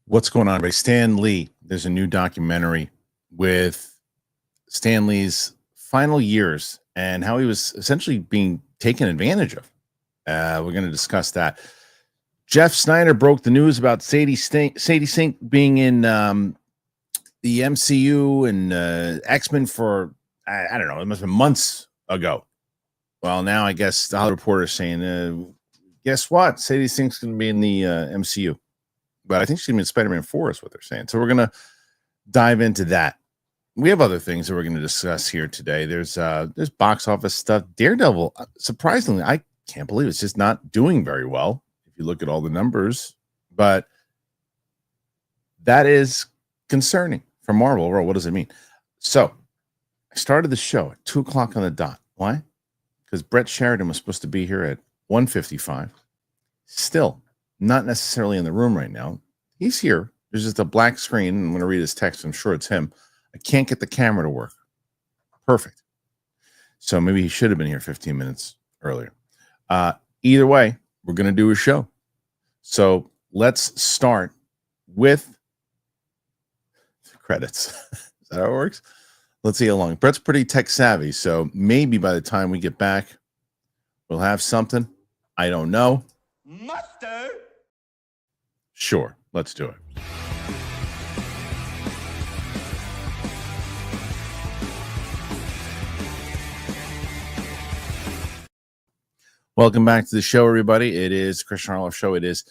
What's going on, everybody? Stan Lee. There's a new documentary with Stan Lee's final years and how he was essentially being taken advantage of. We're going to discuss that. Jeff Snyder broke the news about Sadie Sink being in the MCU and X-Men for, I don't know, it must have been months ago. Well, now I guess the Hollywood Reporter is saying, guess what? Sadie Sink's going to be in the MCU. But I think she's going to be in Spider-Man 4 is what they're saying. So we're going to dive into that. We have other things that we're going to discuss here today. There's box office stuff. Daredevil, surprisingly, I can't believe it's just not doing very well if you look at all the numbers. But that is concerning for Marvel. What does it mean? So I started the show at 2 o'clock on the dot. Why? Because Brett Sheridan was supposed to be here at 1:55. Still not necessarily in the room right now. He's here. There's just a black screen. I'm going to read his text. I'm sure it's him. I can't get the camera to work. Perfect. So maybe he should have been here 15 minutes earlier. Either way, we're going to do a show. So let's start with the credits. Is that how it works? Let's see how long. Brett's pretty tech savvy. So maybe by the time we get back, we'll have something. I don't know. Mustard. Sure, let's do it. Welcome back to the show, everybody. It is Kristian Harloff Show. It is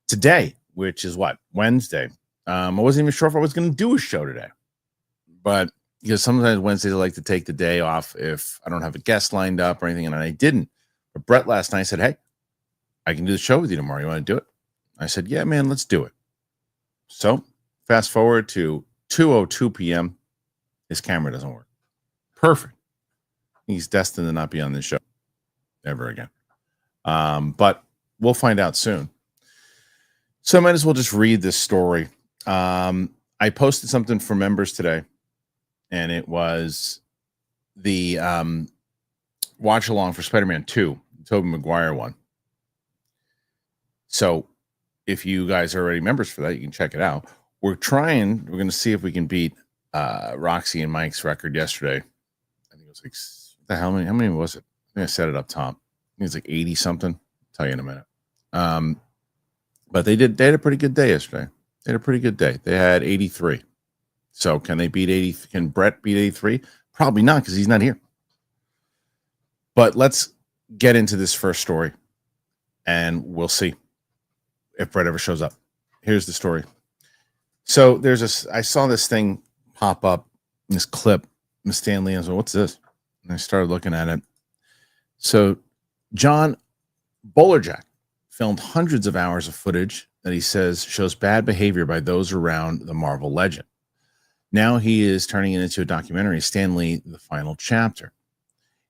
today, which is what? Wednesday. I wasn't even sure if I was going to do a show today. But because sometimes Wednesdays I like to take the day off if I don't have a guest lined up or anything, and I didn't. But Brett last night said, hey, I can do the show with you tomorrow. You want to do it? I said, yeah, man, let's do it. So fast forward to 2:02 p.m. His camera doesn't work. Perfect. He's destined to not be on this show ever again. But we'll find out soon. So I might as well just read this story. I posted something for members today, and it was the watch along for Spider-Man 2, Tobey Maguire one. So if you guys are already members for that, you can check it out. We're going to see if we can beat Roxy and Mike's record yesterday. I think it was like, what the hell, how many was it? I think I set it up top. I think it's like 80 something. I'll tell you in a minute. But they had a pretty good day yesterday. They had a pretty good day. They had 83. So can they beat 80? Can Brett beat 83? Probably not, because he's not here. But let's get into this first story, and we'll see if Brett ever shows up. Here's the story. So I saw this thing pop up, this clip, Miss Stan Lee. I was like, what's this? And I started looking at it. So John Bolerjack filmed hundreds of hours of footage that he says shows bad behavior by those around the Marvel legend. Now he is turning it into a documentary, Stan Lee, The Final Chapter.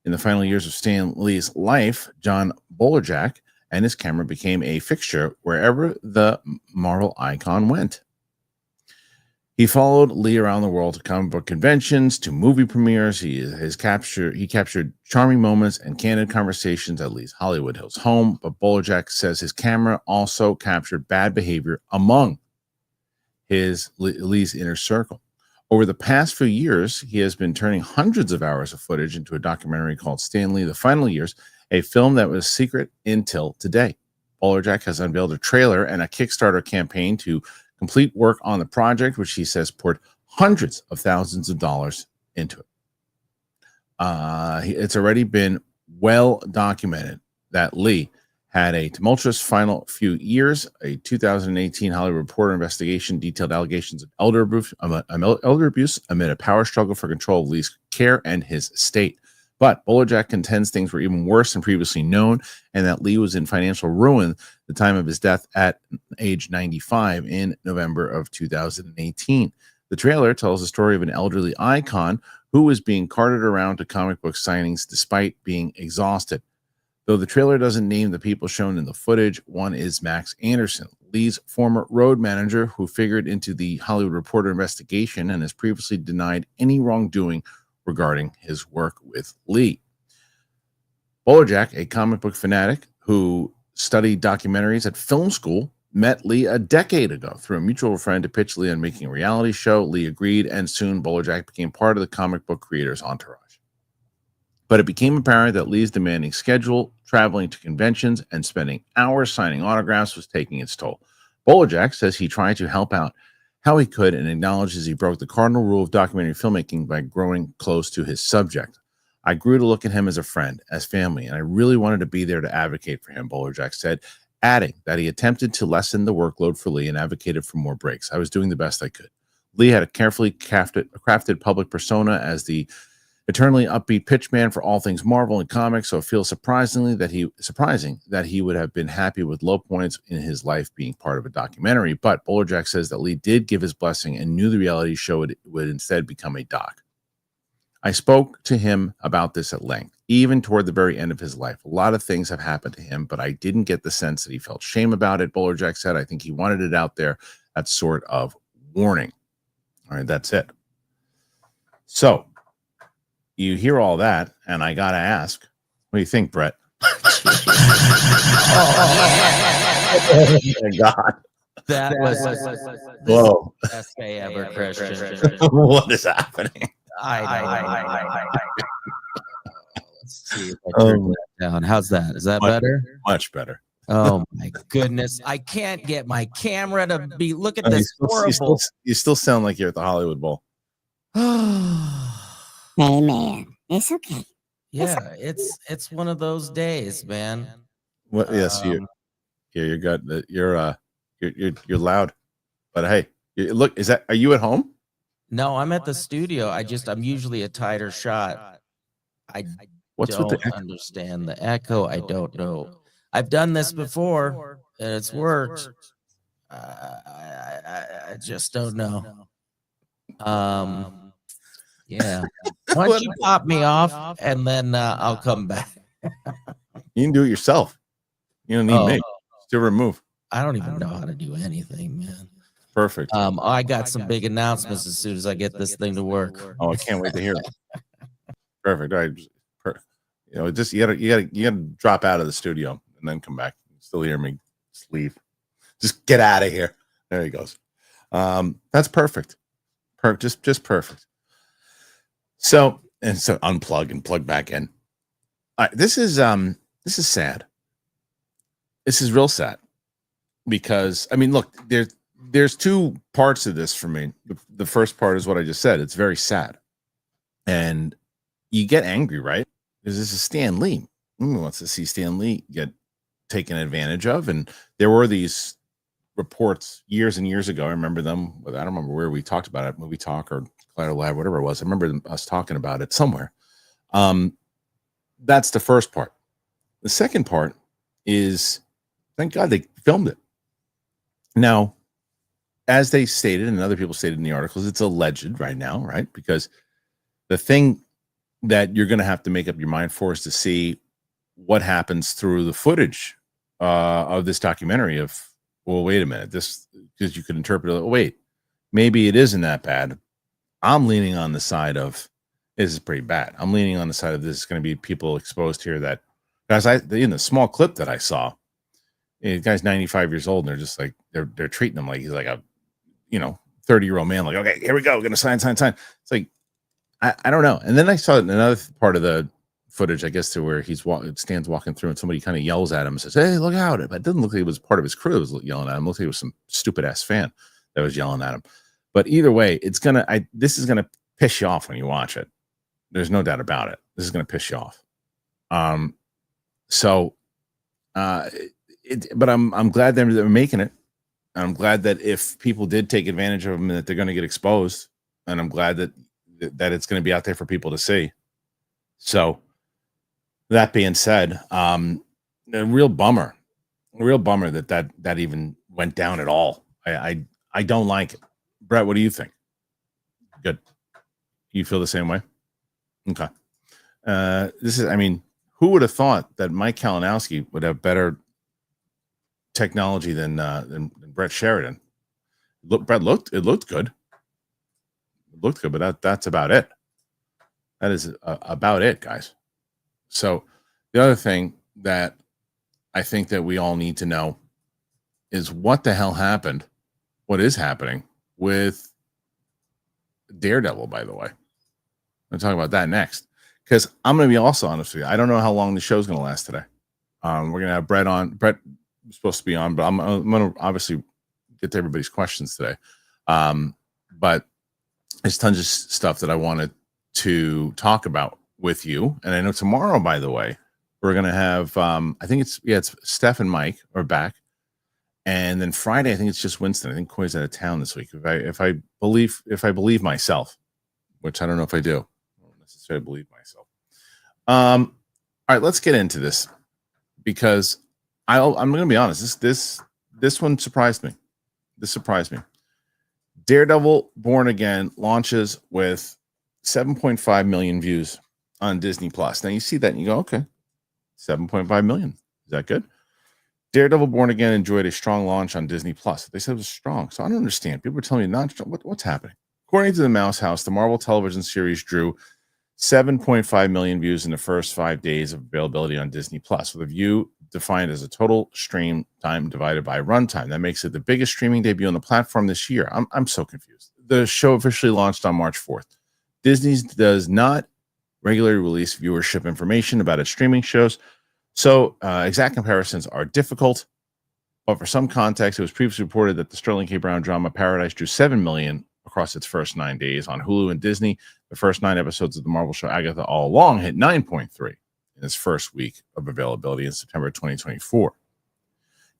In the final years of Stan Lee's life, John Bolerjack and his camera became a fixture wherever the Marvel icon went. He followed Lee around the world to comic book conventions, to movie premieres. He captured charming moments and candid conversations at Lee's Hollywood Hills home, but Bolerjack says his camera also captured bad behavior among Lee's inner circle. Over the past few years, he has been turning hundreds of hours of footage into a documentary called Stan Lee, The Final Years, a film that was secret until today. Bolerjack has unveiled a trailer and a Kickstarter campaign to complete work on the project, which he says poured hundreds of thousands of dollars into it. It's already been well documented that Lee had a tumultuous final few years. A 2018 Hollywood Reporter investigation detailed allegations of elder abuse amid a power struggle for control of Lee's care and his estate. But Bolerjack contends things were even worse than previously known, and that Lee was in financial ruin at the time of his death at age 95 in November of 2018. The trailer tells the story of an elderly icon who was being carted around to comic book signings despite being exhausted. Though the trailer doesn't name the people shown in the footage, one is Max Anderson, Lee's former road manager, who figured into the Hollywood Reporter investigation and has previously denied any wrongdoing regarding his work with Lee. Bolerjack, a comic book fanatic who studied documentaries at film school, met Lee a decade ago through a mutual friend to pitch Lee on making a reality show. Lee agreed, and soon Bolerjack became part of the comic book creator's entourage. But it became apparent that Lee's demanding schedule, traveling to conventions, and spending hours signing autographs was taking its toll. Bolerjack says he tried to help out how he could and acknowledges he broke the cardinal rule of documentary filmmaking by growing close to his subject. I grew to look at him as a friend, as family, and I really wanted to be there to advocate for him, Bolerjack said, adding that he attempted to lessen the workload for Lee and advocated for more breaks. I was doing the best I could. Lee had a carefully crafted public persona as the eternally upbeat pitchman for all things Marvel and comics, so it feels surprising that he would have been happy with low points in his life being part of a documentary. But Bolerjack says that Lee did give his blessing and knew the reality show would instead become a doc. I spoke to him about this at length, even toward the very end of his life. A lot of things have happened to him, but I didn't get the sense that he felt shame about it, Bolerjack said. I think he wanted it out there, that sort of warning. All right, that's it. So, you hear all that, and I got to ask, what do you think, Brett? Oh, my God. That was whoa. the best day ever, Kristian. What is happening? I Let's see if I turn that down. How's that? Is that better? Much better. Oh my goodness. I can't get my camera to be, look at this horrible. You still sound like you're at the Hollywood Bowl. Hey man, it's okay. Yeah, it's one of those days, man. What? Yes, you're loud, but hey, look, are you at home? No, I'm at the studio. I'm usually a tighter shot. I don't understand the echo. I don't know. I've done this before and it's worked. I just don't know. Yeah. Why don't you pop me off and then I'll come back. You can do it yourself. You don't need me. Still remove. I don't even know how to do anything, man. Perfect. I got some big announcements as soon as I get this thing to work. Oh, I can't wait to hear it. Perfect. All right. Just you gotta drop out of the studio and then come back. Still hear me. Just leave. Just get out of here. There he goes. That's perfect. Just perfect. So unplug and plug back in. This is sad. This is real sad because I mean, look, there's two parts of this for me. The first part is what I just said. It's very sad, and you get angry, right? Because this is Stan Lee. Who wants to see Stan Lee get taken advantage of? And there were these reports years and years ago. I remember them. I don't remember where we talked about it, Movie Talk or Collider Live, whatever it was. I remember us talking about it somewhere. That's the first part. The second part is, thank God they filmed it. Now, as they stated, and other people stated in the articles, it's alleged right now, right? Because the thing that you're going to have to make up your mind for is to see what happens through the footage of this documentary of, well, wait a minute, this, because you could interpret it, oh, wait, maybe it isn't that bad. I'm leaning on the side of, this is pretty bad. I'm leaning on the side of this is going to be people exposed here that, guys, in the small clip that I saw, the guy's 95 years old, and they're just like, they're treating him like he's like a, 30-year-old man, like, okay, here we go, we're going to sign. It's like, I don't know. And then I saw another part of the footage, I guess, to where Stan's walking through and somebody kind of yells at him and says, hey, look out. But it didn't look like it was part of his crew that was yelling at him. It looked like it was some stupid ass fan that was yelling at him. But either way, this is gonna piss you off when you watch it. There's no doubt about it. This is gonna piss you off. But I'm glad they're making it. I'm glad that if people did take advantage of them, that they're gonna get exposed. And I'm glad that it's going to be out there for people to see. So that being said, a real bummer that even went down at all. I don't like it. Brett, what do you think? Good. You feel the same way? Okay. Who would have thought that Mike Kalinowski would have better technology than Brett Sheridan? Brett looked good. It looked good, but that's about it. That is about it, guys. So the other thing that I think that we all need to know is what the hell happened? What is happening with Daredevil, by the way? We'll talk about that next. Because I'm going to be also honest with you. I don't know how long the show's going to last today. We're going to have Brett on. Brett was supposed to be on, but I'm going to obviously get to everybody's questions today. But there's tons of stuff that I wanted to talk about with you. And I know tomorrow, by the way, we're going to have, I think it's Steph and Mike are back. And then Friday, I think it's just Winston. I think Coy's out of town this week. If I believe myself, which I don't know if I do. I don't necessarily believe myself. All right, let's get into this because I'm going to be honest. This one surprised me. This surprised me. Daredevil Born Again launches with 7.5 million views on Disney Plus. Now you see that and you go, okay, 7.5 million. Is that good? Daredevil Born Again enjoyed a strong launch on Disney Plus. They said it was strong. So I don't understand. People are telling me not strong. What's happening? According to the Mouse House, the Marvel television series drew 7.5 million views in the first 5 days of availability on Disney Plus, with a view defined as a total stream time divided by runtime. That makes it the biggest streaming debut on the platform this year. I'm so confused. The show officially launched on March 4th. Disney does not regularly release viewership information about its streaming shows, so exact comparisons are difficult. But for some context, it was previously reported that the Sterling K. Brown drama Paradise drew 7 million across its first 9 days on Hulu and Disney. The first 9 episodes of the Marvel show Agatha All Along hit 9.3 in its first week of availability in September 2024.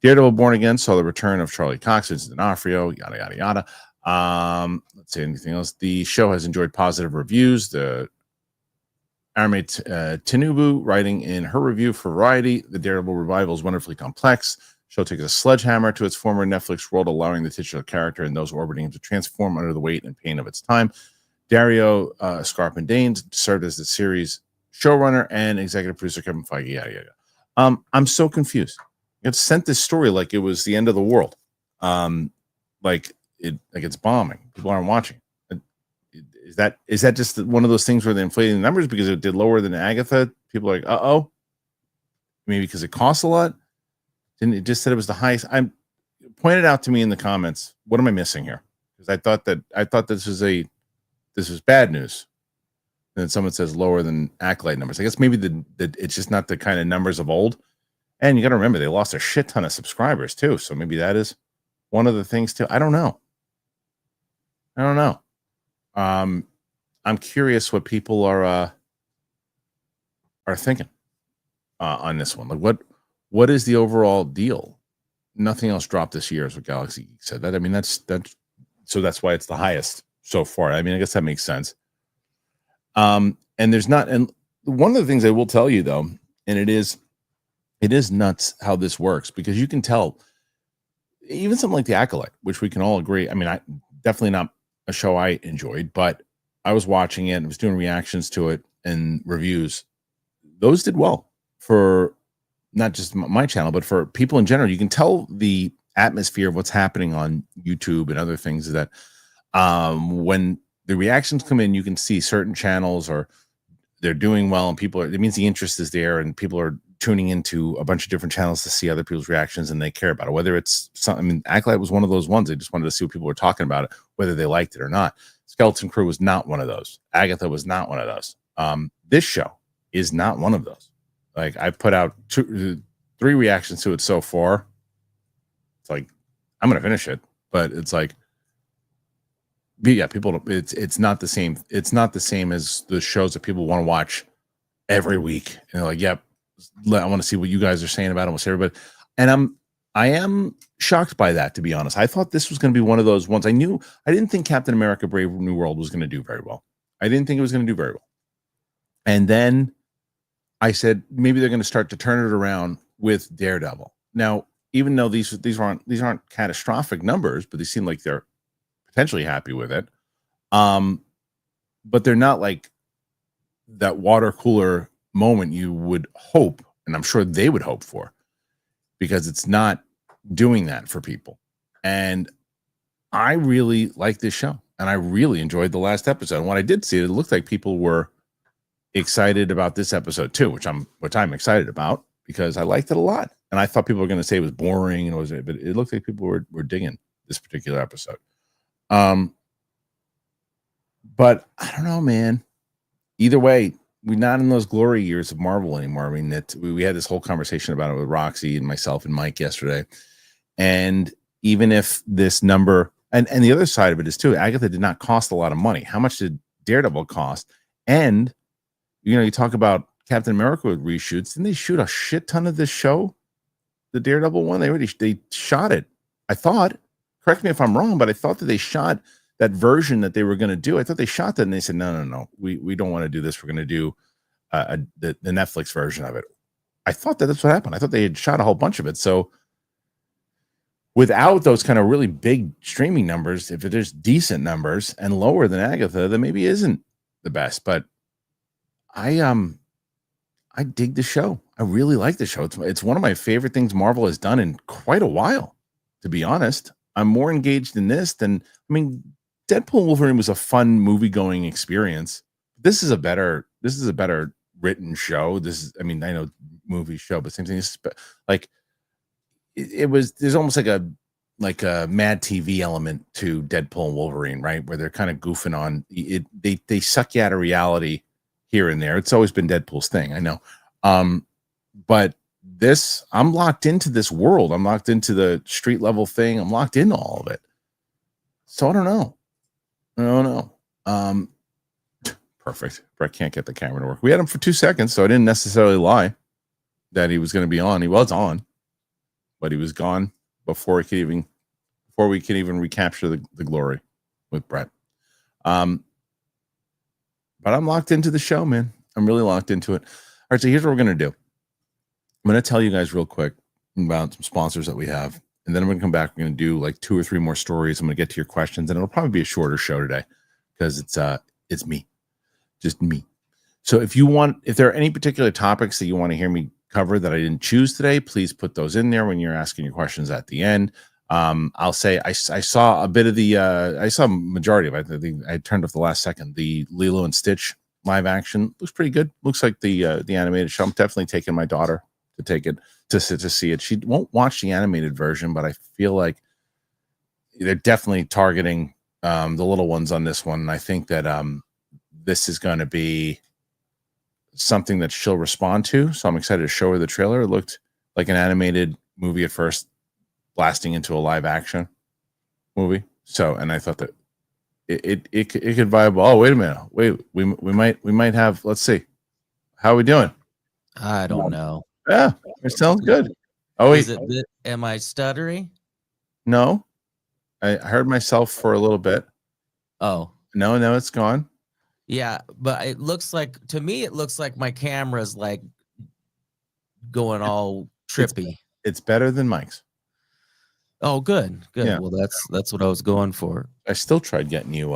Daredevil Born Again saw the return of Charlie Cox, Vincent D'Onofrio, yada, yada, yada. Let's say anything else. The show has enjoyed positive reviews. The Arame Tinubu writing in her review for Variety, the Daredevil revival is wonderfully complex. Show takes a sledgehammer to its former Netflix world, allowing the titular character and those orbiting him to transform under the weight and pain of its time. Dario Scarpendane served as the series showrunner and executive producer Kevin Feige. Yada, yada. I'm so confused. It sent this story like it was the end of the world, like it's bombing. People aren't watching. Is that just one of those things where they're inflating the numbers because it did lower than Agatha? People are like, maybe because it costs a lot. Didn't it just said it was the highest? I pointed out to me in the comments. What am I missing here? Because I thought this was bad news. And then someone says lower than Acolyte numbers. I guess maybe it's just not the kind of numbers of old. And you got to remember they lost a shit ton of subscribers too. So maybe that is one of the things too. I don't know. I'm curious what people are thinking on this one. Like what is the overall deal? Nothing else dropped this year, is what Galaxy Geek said. That I mean that's why it's the highest so far. I mean, I guess that makes sense. And there's not, and one of the things I will tell you though, and it is nuts how this works, because you can tell even something like The Acolyte, which we can all agree. I mean, I definitely not a show I enjoyed, but I was watching it and was doing reactions to it and reviews. Those did well for not just my channel, but for people in general. You can tell the atmosphere of what's happening on YouTube and other things that when the reactions come in, you can see certain channels or they're doing well and it means the interest is there and people are tuning into a bunch of different channels to see other people's reactions and they care about it. Whether it's something, I mean, Acolyte was one of those ones. They just wanted to see what people were talking about it, whether they liked it or not. Skeleton Crew was not one of those. Agatha was not one of those. This show is not one of those. Like, I've put out 3 reactions to it so far. It's like, I'm going to finish it, but it's like, yeah, people, it's not the same. It's not the same as the shows that people want to watch every week. And they're like, yep, I want to see what you guys are saying about it. We'll see everybody. And I am shocked by that, to be honest. I thought this was going to be one of those ones. I didn't think Captain America Brave New World was going to do very well. I didn't think it was going to do very well. And then I said, maybe they're going to start to turn it around with Daredevil. Now, even though these aren't catastrophic numbers, but they seem like they're potentially happy with it. But they're not like that water cooler moment you would hope, and I'm sure they would hope for, because it's not doing that for people. And I really like this show, and I really enjoyed the last episode. And when I did see it, it looked like people were excited about this episode too, which I'm excited about, because I liked it a lot. And I thought people were going to say it was boring and but it looked like people were digging this particular episode. But I don't know, man. Either way, we're not in those glory years of Marvel anymore. I mean, we had this whole conversation about it with Roxy and myself and Mike yesterday. And even if this number, and the other side of it is too, Agatha did not cost a lot of money. How much did Daredevil cost? And, you talk about Captain America with reshoots. Didn't they shoot a shit ton of this show? The Daredevil one? They shot it. I thought, correct me if I'm wrong, but I thought that they shot that version that they were going to do. I thought they shot that and they said, no. We don't want to do this. We're going to do the Netflix version of it. I thought that's what happened. I thought they had shot a whole bunch of it. So without those kind of really big streaming numbers, if there's decent numbers and lower than Agatha, then maybe isn't the best. But I dig the show. I really like the show. It's one of my favorite things Marvel has done in quite a while, to be honest. I'm more engaged in this than, Deadpool and Wolverine was a fun movie-going experience. This is a better written show. I know movie show, but same thing. Like there's almost like a Mad TV element to Deadpool and Wolverine, right? Where they're kind of goofing on it. They suck you out of reality here and there. It's always been Deadpool's thing, I know. But this, I'm locked into this world. I'm locked into the street level thing. I'm locked into all of it. So I don't know. Perfect. Brett can't get the camera to work. We had him for 2 seconds, so I didn't necessarily lie that he was going to be on. He was on, but he was gone before we could even recapture the glory with Brett. But I'm locked into the show, man. I'm really locked into it. All right, so here's what we're going to do. I'm going to tell you guys real quick about some sponsors that we have. And then I'm going to come back. We're going to do like 2 or 3 more stories. I'm going to get to your questions, and it'll probably be a shorter show today because it's me, just me. So if there are any particular topics that you want to hear me cover that I didn't choose today, please put those in there when you're asking your questions at the end. I'll say I saw a bit of I saw a majority of it. I think I turned off the last second. The Lilo and Stitch live action looks pretty good. Looks like the animated show. I'm definitely taking my daughter to take it to see it. She won't watch the animated version, but I feel like they're definitely targeting the little ones on this one. And I think that this is going to be something that she'll respond to. So I'm excited to show her the trailer. It looked like an animated movie at first, blasting into a live action movie. So, and I thought that it could vibe. Oh, wait a minute. Wait, we might have, let's see. How are we doing? I don't know. Yeah, it sounds good. Oh, wait. Am I stuttery? No, I heard myself for a little bit. Oh, no, it's gone. Yeah, but it looks like my camera's like going all trippy. It's better than Mike's. Oh, good. Yeah. Well, that's what I was going for. I still tried getting you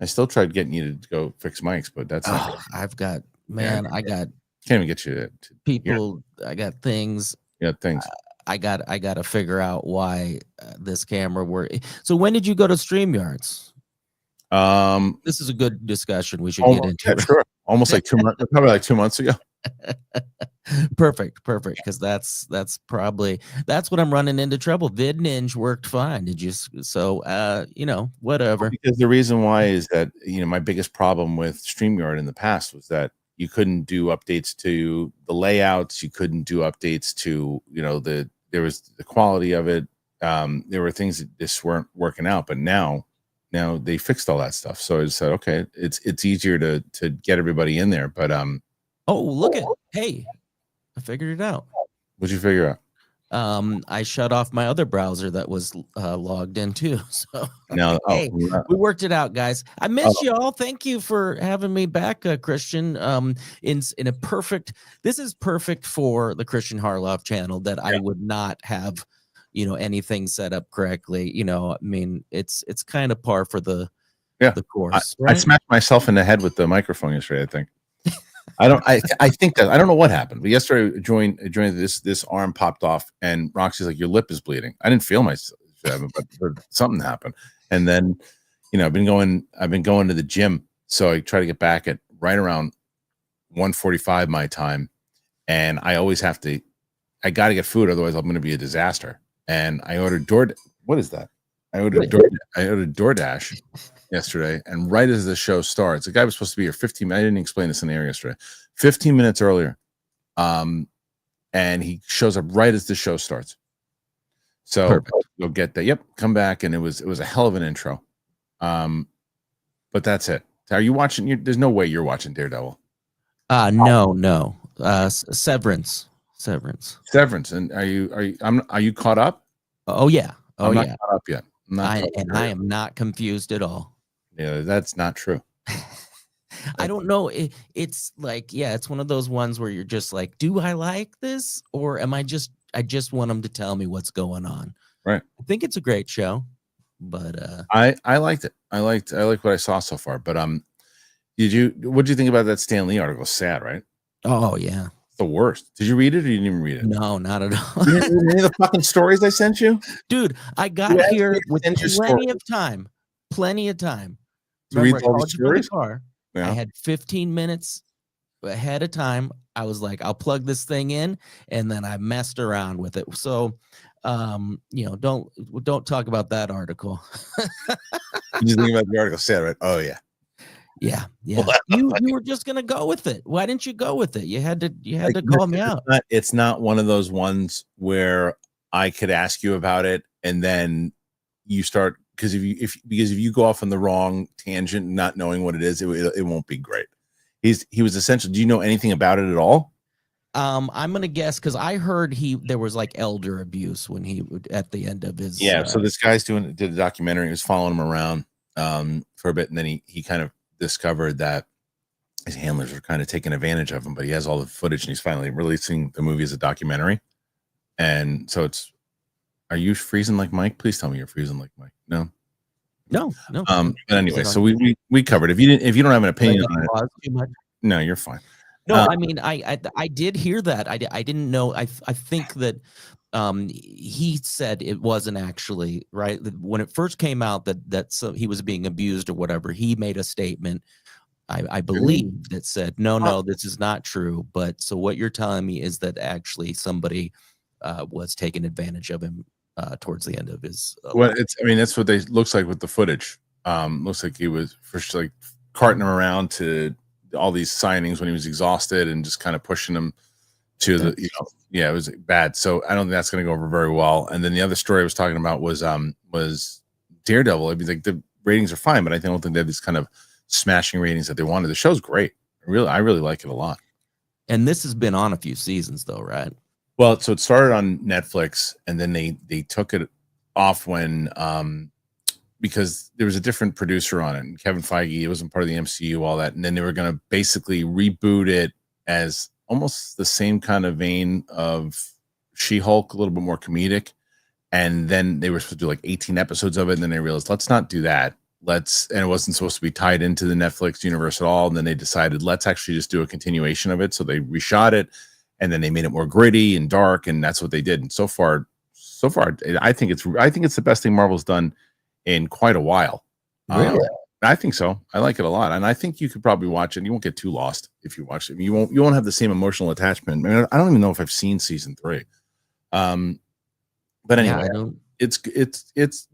to go fix Mike's, but that's not good. I got can't even get you to people. I got things. Yeah, things. I got to figure out why this camera works. So when did you go to StreamYards? This is a good discussion. We should get into it. Sure. Almost like 2 months, probably like 2 months ago. Perfect. Because that's what I'm running into trouble. VidNinja worked fine. Did you? So whatever. Because the reason why is that my biggest problem with StreamYard in the past was that you couldn't do updates to the layouts. You couldn't do updates to there was the quality of it. There were things that just weren't working out, but now they fixed all that stuff. So I just said, okay, it's easier to get everybody in there. But hey, I figured it out. What'd you figure out? I shut off my other browser that was logged in too. So now, we worked it out, guys. I miss you all. Thank you for having me back, Kristian. In a perfect. This is perfect for the Kristian Harloff channel. That I would not have, anything set up correctly. It's kind of par for the course. I smacked myself in the head with the microphone yesterday, I think. I think that I don't know what happened, but yesterday I joined this arm popped off and Roxy's like, your lip is bleeding. I didn't feel myself, but something happened. And then, I've been going to the gym. So I try to get back at right around 1:45 my time. And I always have to I got to get food, otherwise I'm going to be a disaster. And I ordered What is that? I ordered DoorDash yesterday, and right as the show starts, the guy was supposed to be here 15 minutes. I didn't explain this in the air yesterday. 15 minutes earlier, and he shows up right as the show starts. So Perfect. you'll get that. Yep, come back, and it was a hell of an intro. But that's it. Are you watching? There's no way you're watching Daredevil. No. Severance. And are you caught up? Oh yeah. I'm not caught up yet. I am not confused at all. Yeah, that's not true. I don't know. It's like, yeah, it's one of those ones where you're just like, do I like this, or am I just want them to tell me what's going on? Right. I think it's a great show, but I liked it. I like what I saw so far. But what did you think about that Stan Lee article? Sad, right? oh yeah. The worst. Did you read it, or you didn't even read it? No, not at all. You didn't read any of the fucking stories I sent you? Dude, I got here with plenty of time. To read all these stories? I had 15 minutes ahead of time. I was like, I'll plug this thing in, and then I messed around with it. So, don't talk about that article. You just think about the article, sad, right? Oh yeah. Yeah. You were just gonna go with it. Why didn't you go with it? You had to call me out. It's not one of those ones where I could ask you about it and then you start, because if you go off on the wrong tangent, not knowing what it is, it won't be great. He was essential. Do you know anything about it at all? I'm gonna guess, because I heard there was like elder abuse when he would at the end of his. Yeah. So this guy's did a documentary. He was following him around for a bit, and then he kind of discovered that his handlers were kind of taking advantage of him, but he has all the footage, and he's finally releasing the movie as a documentary. And so are you freezing like Mike? Please tell me you're freezing like Mike. No. But anyway, so we covered. If you don't have an opinion on it, no, you're fine. No, I mean, I did hear that. I didn't know. I think that he said it wasn't actually right when it first came out that he was being abused or whatever. He made a statement, I believe, that said, no, this is not true. But so what you're telling me is that actually somebody was taking advantage of him towards the end of his. That's what they looks like with the footage. Looks like he was first like carting him around to all these signings when he was exhausted and just kind of pushing him to the, it was bad. So I don't think that's going to go over very well. And then the other story I was talking about was Daredevil. I mean, like the ratings are fine, but I don't think they have these kind of smashing ratings that they wanted. The show's great. I really like it a lot. And this has been on a few seasons though, right? Well, so it started on Netflix, and then they took it off when because there was a different producer on it, and Kevin Feige, it wasn't part of the MCU, all that, and then they were going to basically reboot it as almost the same kind of vein of She-Hulk, a little bit more comedic, and then they were supposed to do like 18 episodes of it, and then they realized, let's not do that. And it wasn't supposed to be tied into the Netflix universe at all, and then they decided, let's actually just do a continuation of it, so they reshot it, and then they made it more gritty and dark, and that's what they did. And so far, I think it's the best thing Marvel's done in quite a while. Really? I think so. I like it a lot, and I think you could probably watch it. You won't get too lost if you watch it. You won't have the same emotional attachment. I mean, I don't even know if I've seen season 3. But anyway, it's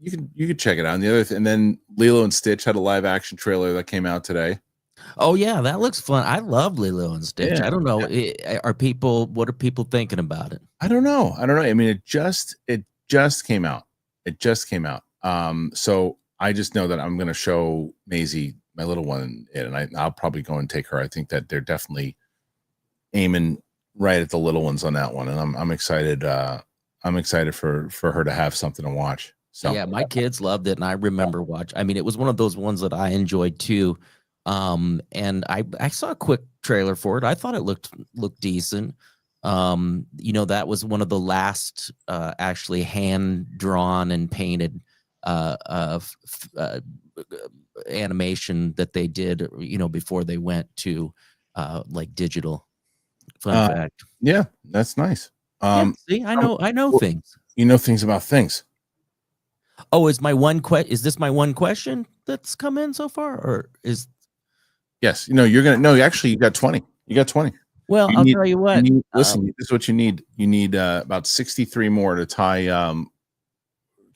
you can check it out. And then Lilo and Stitch had a live action trailer that came out today. Oh yeah, that looks fun. I love Lilo and Stitch. Yeah, I don't know. What are people thinking about it? I don't know. I mean, it just came out. So I just know that I'm going to show Maisie, my little one, and I'll probably go and take her. I think that they're definitely aiming right at the little ones on that one, and I'm excited. I'm excited for her to have something to watch. So yeah, my kids loved it, and I remember watching. I mean, it was one of those ones that I enjoyed too. And I saw a quick trailer for it. I thought it looked decent. That was one of the last actually hand drawn and painted animation that they did, before they went to like digital. Fun fact. Yeah, that's nice. See, I know things. You know things about things. Oh, is this my one question that's come in so far, or is? Yes, you're gonna. No, actually, you got 20. You got 20. Well, I'll tell you what. Listen, this is what you need. You need about 63 more to tie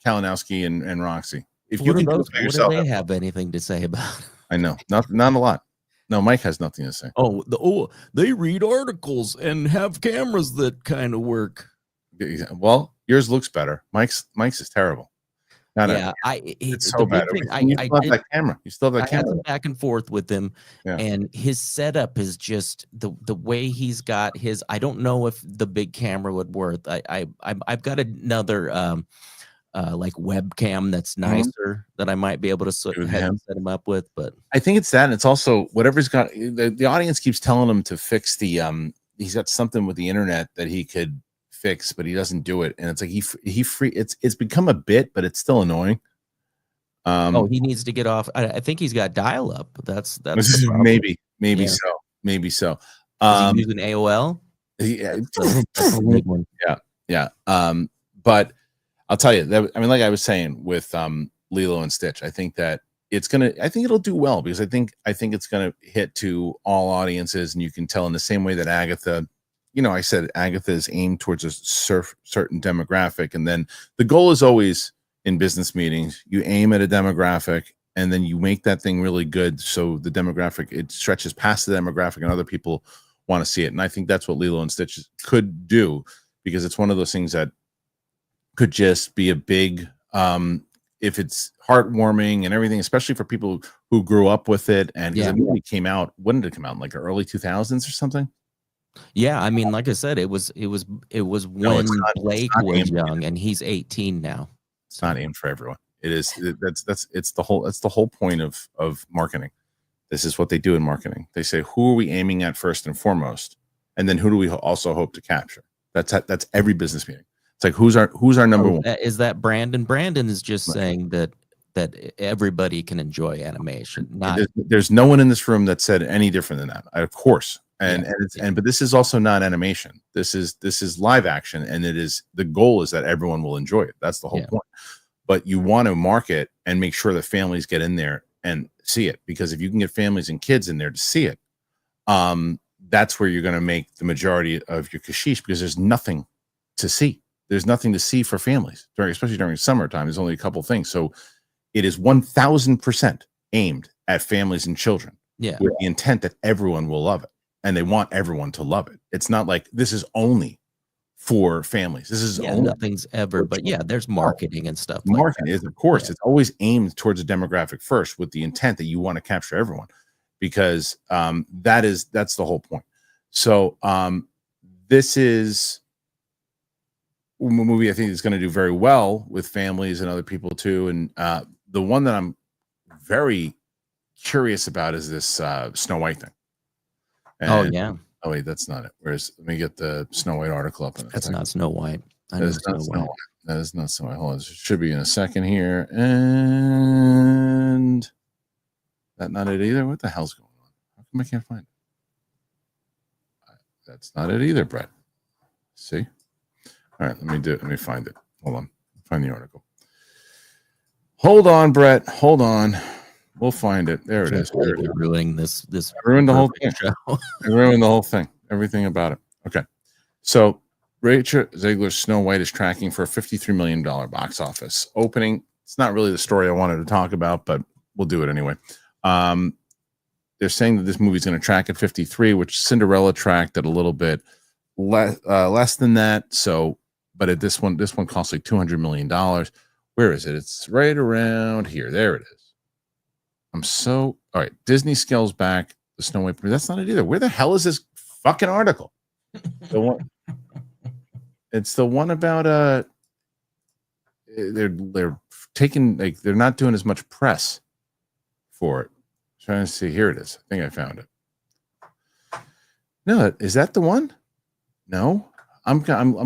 Kalinowski and Roxy. If you can do it by What do yourself, they have anything to say about? I know, not a lot. No, Mike has nothing to say. They read articles and have cameras that kind of work. Well, yours looks better. Mike's is terrible. It's so bad. You still have that camera. You still have that I had camera. some back and forth with him, and his setup is just the way he's got his. I don't know if the big camera would work. I've got another like webcam that's nicer that I might be able to set him up with. But I think it's that, and it's also whatever's got the audience keeps telling him to fix the he's got something with the internet that he could fix, but he doesn't do it, and it's like it's become a bit, but it's still annoying. He needs to get off. I think he's got dial up. That's maybe so. Is he using AOL? That's a big one. Yeah. But I'll tell you that, I mean, like I was saying with Lilo and Stitch, I think that I think it'll do well, because I think it's gonna hit to all audiences, and you can tell in the same way that Agatha, I said Agatha is aimed towards a certain demographic, and then the goal is always in business meetings, you aim at a demographic, and then you make that thing really good, so the demographic, it stretches past the demographic, and other people want to see it. And I think that's what Lilo and Stitch could do, because it's one of those things that could just be a big, if it's heartwarming and everything, especially for people who grew up with it. And because the movie came out, when did it come out? In like the early 2000s or something? Yeah, I mean, like I said, it was when Blake was young, and he's 18 now. It's not aimed for everyone. It is. It's the whole point of marketing. This is what they do in marketing. They say, who are we aiming at first and foremost, and then who do we also hope to capture? That's every business meeting. It's like, who's our number one? Is that Brandon? Brandon is just saying that everybody can enjoy animation. There's no one in this room that said any different than that. Of course. But this is also not animation. This is live action, and the goal is that everyone will enjoy it. That's the whole point. But you want to market and make sure that families get in there and see it, because if you can get families and kids in there to see it, that's where you're going to make the majority of your kashish, because there's nothing to see. There's nothing to see for families, especially during summertime. There's only a couple things. So it is 1000% aimed at families and children, with the intent that everyone will love it, and they want everyone to love it. It's not like this is only for families. This is only nothing's ever, but there's marketing and stuff. Marketing is, of course, it's always aimed towards a demographic first, with the intent that you want to capture everyone, because that's the whole point. So this is a movie I think is going to do very well with families and other people too. And the one that I'm very curious about is this Snow White thing. And, oh wait, that's not it. Let me get the Snow White article up. That's not Snow White. That is not Snow White. That is not Snow White. Hold on, it should be in a second here. And that's not it either. What the hell's going on? How come I can't find it? That's not it either, Brett. See? All right, let me find it. Hold on. Find the article. Hold on, Brett. Hold on. We'll find it. There it is. You're ruining this. I ruined the whole thing. I ruined the whole thing. Everything about it. Okay. So Rachel Zegler's Snow White is tracking for a $53 million box office opening. It's not really the story I wanted to talk about, but we'll do it anyway. They're saying that this movie's going to track at 53, which Cinderella tracked at a little bit less than that. So, but at this one costs like $200 million. Where is it? It's right around here. There it is. All right. Disney scales back the Snow White. That's not it either. Where the hell is this fucking article? It's the one about they're taking, like, they're not doing as much press for it. I'm trying to see. Here it is. I think I found it. No, is that the one? No, I'm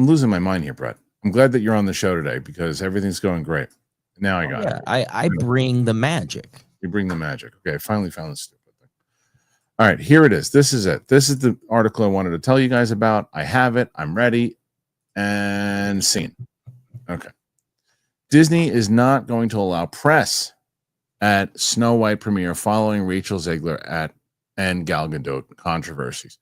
losing my mind here, Brett. I'm glad that you're on the show today, because everything's going great. Now I got it. I bring the magic. You bring the magic. Okay, I finally found this stupid thing. All right, here it is. This is it. This is the article I wanted to tell you guys about. I have it. I'm ready. And scene. Okay. Disney is not going to allow press at Snow White premiere following Rachel Zegler and Gal Gadot controversies.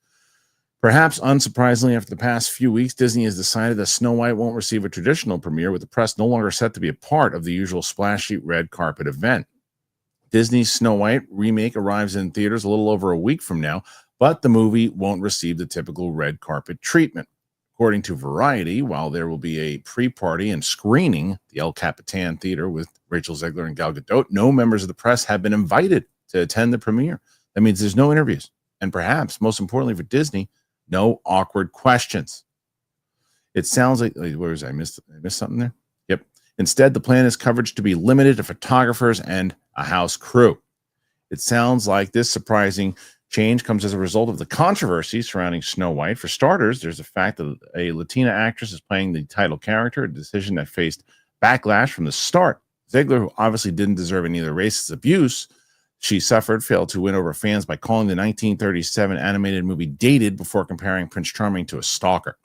Perhaps unsurprisingly, after the past few weeks, Disney has decided that Snow White won't receive a traditional premiere, with the press no longer set to be a part of the usual splashy red carpet event. Disney's Snow White remake arrives in theaters a little over a week from now, but the movie won't receive the typical red carpet treatment. According to Variety, while there will be a pre-party and screening at the El Capitan Theater with Rachel Zegler and Gal Gadot, no members of the press have been invited to attend the premiere. That means there's no interviews. And perhaps, most importantly for Disney, no awkward questions. It sounds like, where was I? I missed something there? Yep. Instead, the plan is coverage to be limited to photographers and a house crew. It sounds like this surprising change comes as a result of the controversy surrounding Snow White. For starters, there's the fact that a Latina actress is playing the title character, a decision that faced backlash from the start. Ziegler, who obviously didn't deserve any of the racist abuse she suffered, failed to win over fans by calling the 1937 animated movie dated before comparing Prince Charming to a stalker.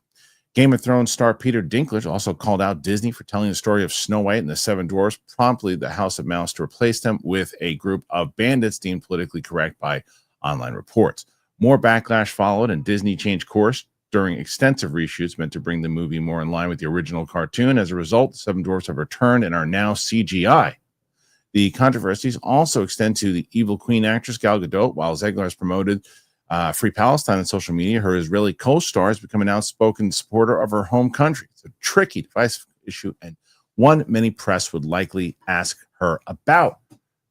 Game of Thrones star Peter Dinklage also called out Disney for telling the story of Snow White and the Seven Dwarfs, promptly the House of Mouse to replace them with a group of bandits deemed politically correct by online reports. More backlash followed, and Disney changed course during extensive reshoots meant to bring the movie more in line with the original cartoon. As a result, the Seven Dwarfs have returned and are now CGI. The controversies also extend to the evil queen actress Gal Gadot. While Zegler has promoted Free Palestine on social media, her Israeli co-star has become an outspoken supporter of her home country. It's a tricky, divisive issue, and one many press would likely ask her about.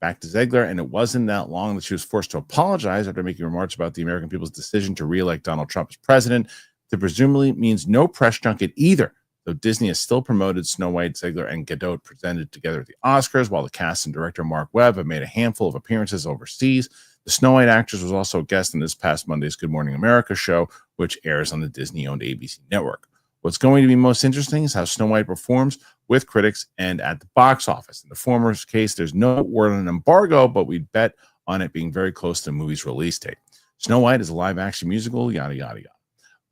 Back to Zegler, and it wasn't that long that she was forced to apologize after making remarks about the American people's decision to re-elect Donald Trump as president. That presumably means no press junket either, though Disney has still promoted Snow White, Zegler, and Gadot presented together at the Oscars, while the cast and director Mark Webb have made a handful of appearances overseas. The Snow White actress was also a guest in this past Monday's Good Morning America show, which airs on the Disney-owned ABC network. What's going to be most interesting is how Snow White performs with critics and at the box office. In the former case, there's no word on an embargo, but we'd bet on it being very close to the movie's release date. Snow White is a live-action musical, yada, yada,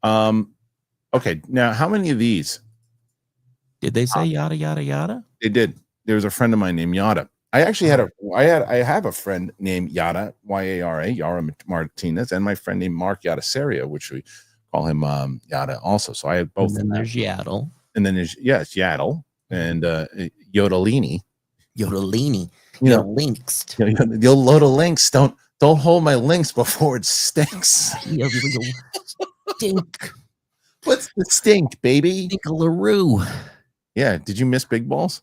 yada. Okay, now how many of these? Did they say yada, yada, yada? They did. There was a friend of mine named Yada. I actually I have a friend named Yada, Yara, Yara Martinez, and my friend named Mark Yadaseria, which we call him Yada also. So I have both. And then there's Yaddle. And then there's, yes, Yaddle and Yodelini. Yodelini. You know, links. You'll load of links. Don't hold my links before it stinks. Stink. What's the stink, baby? Stinkalaroo. Yeah. Did you miss Big Balls?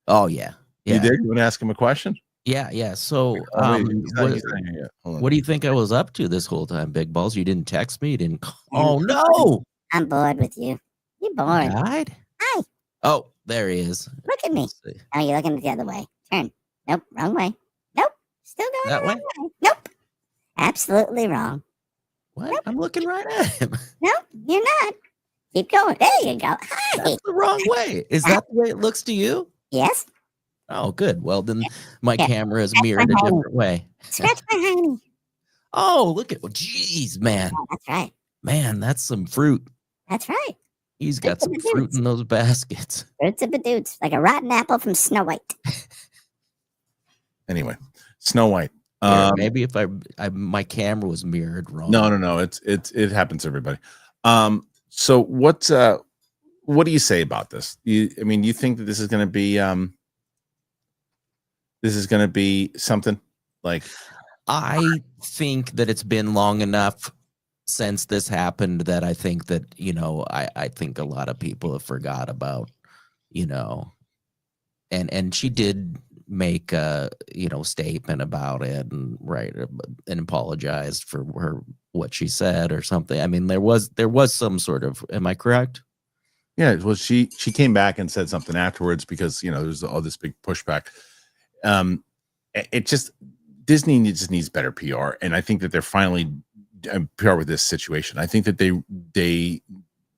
Oh, yeah. You did? You want to ask him a question? Yeah. So, what do you think I was up to this whole time, Big Balls? You didn't text me? You didn't call? Oh, no. I'm bored with you. You're bored. Died? Hi. Oh, there he is. Look at me. Oh, you're looking the other way. Turn. Nope. Wrong way. Nope. Still going That the way? wrong way. Nope. Absolutely wrong. What? Nope. I'm looking right at him. Nope. You're not. Keep going. There you go. Hi. That's the wrong way. Is that the way it looks to you? Yes. Oh, good. Well, then my Yeah. camera is mirrored a different way. Scratch my honey. Oh, look at, geez, man. Oh, that's right. Man, that's some fruit. That's right. He's got Fruits some of the fruit Dudes. in those baskets. Fruits of the dudes, like a rotten apple from Snow White. Anyway, Snow White. Here, maybe if I my camera was mirrored wrong. No. It happens to everybody. So what do you say about this? You think that this is going to be something like? I think that it's been long enough since this happened that I think that, I think a lot of people have forgot about, and she did make a, statement about it and and apologized for what she said or something. I mean, there was some sort of, am I correct? Yeah, well, she came back and said something afterwards because there's all this big pushback. It just, Disney just needs better PR, and I think that they're finally PR with this situation. I think that they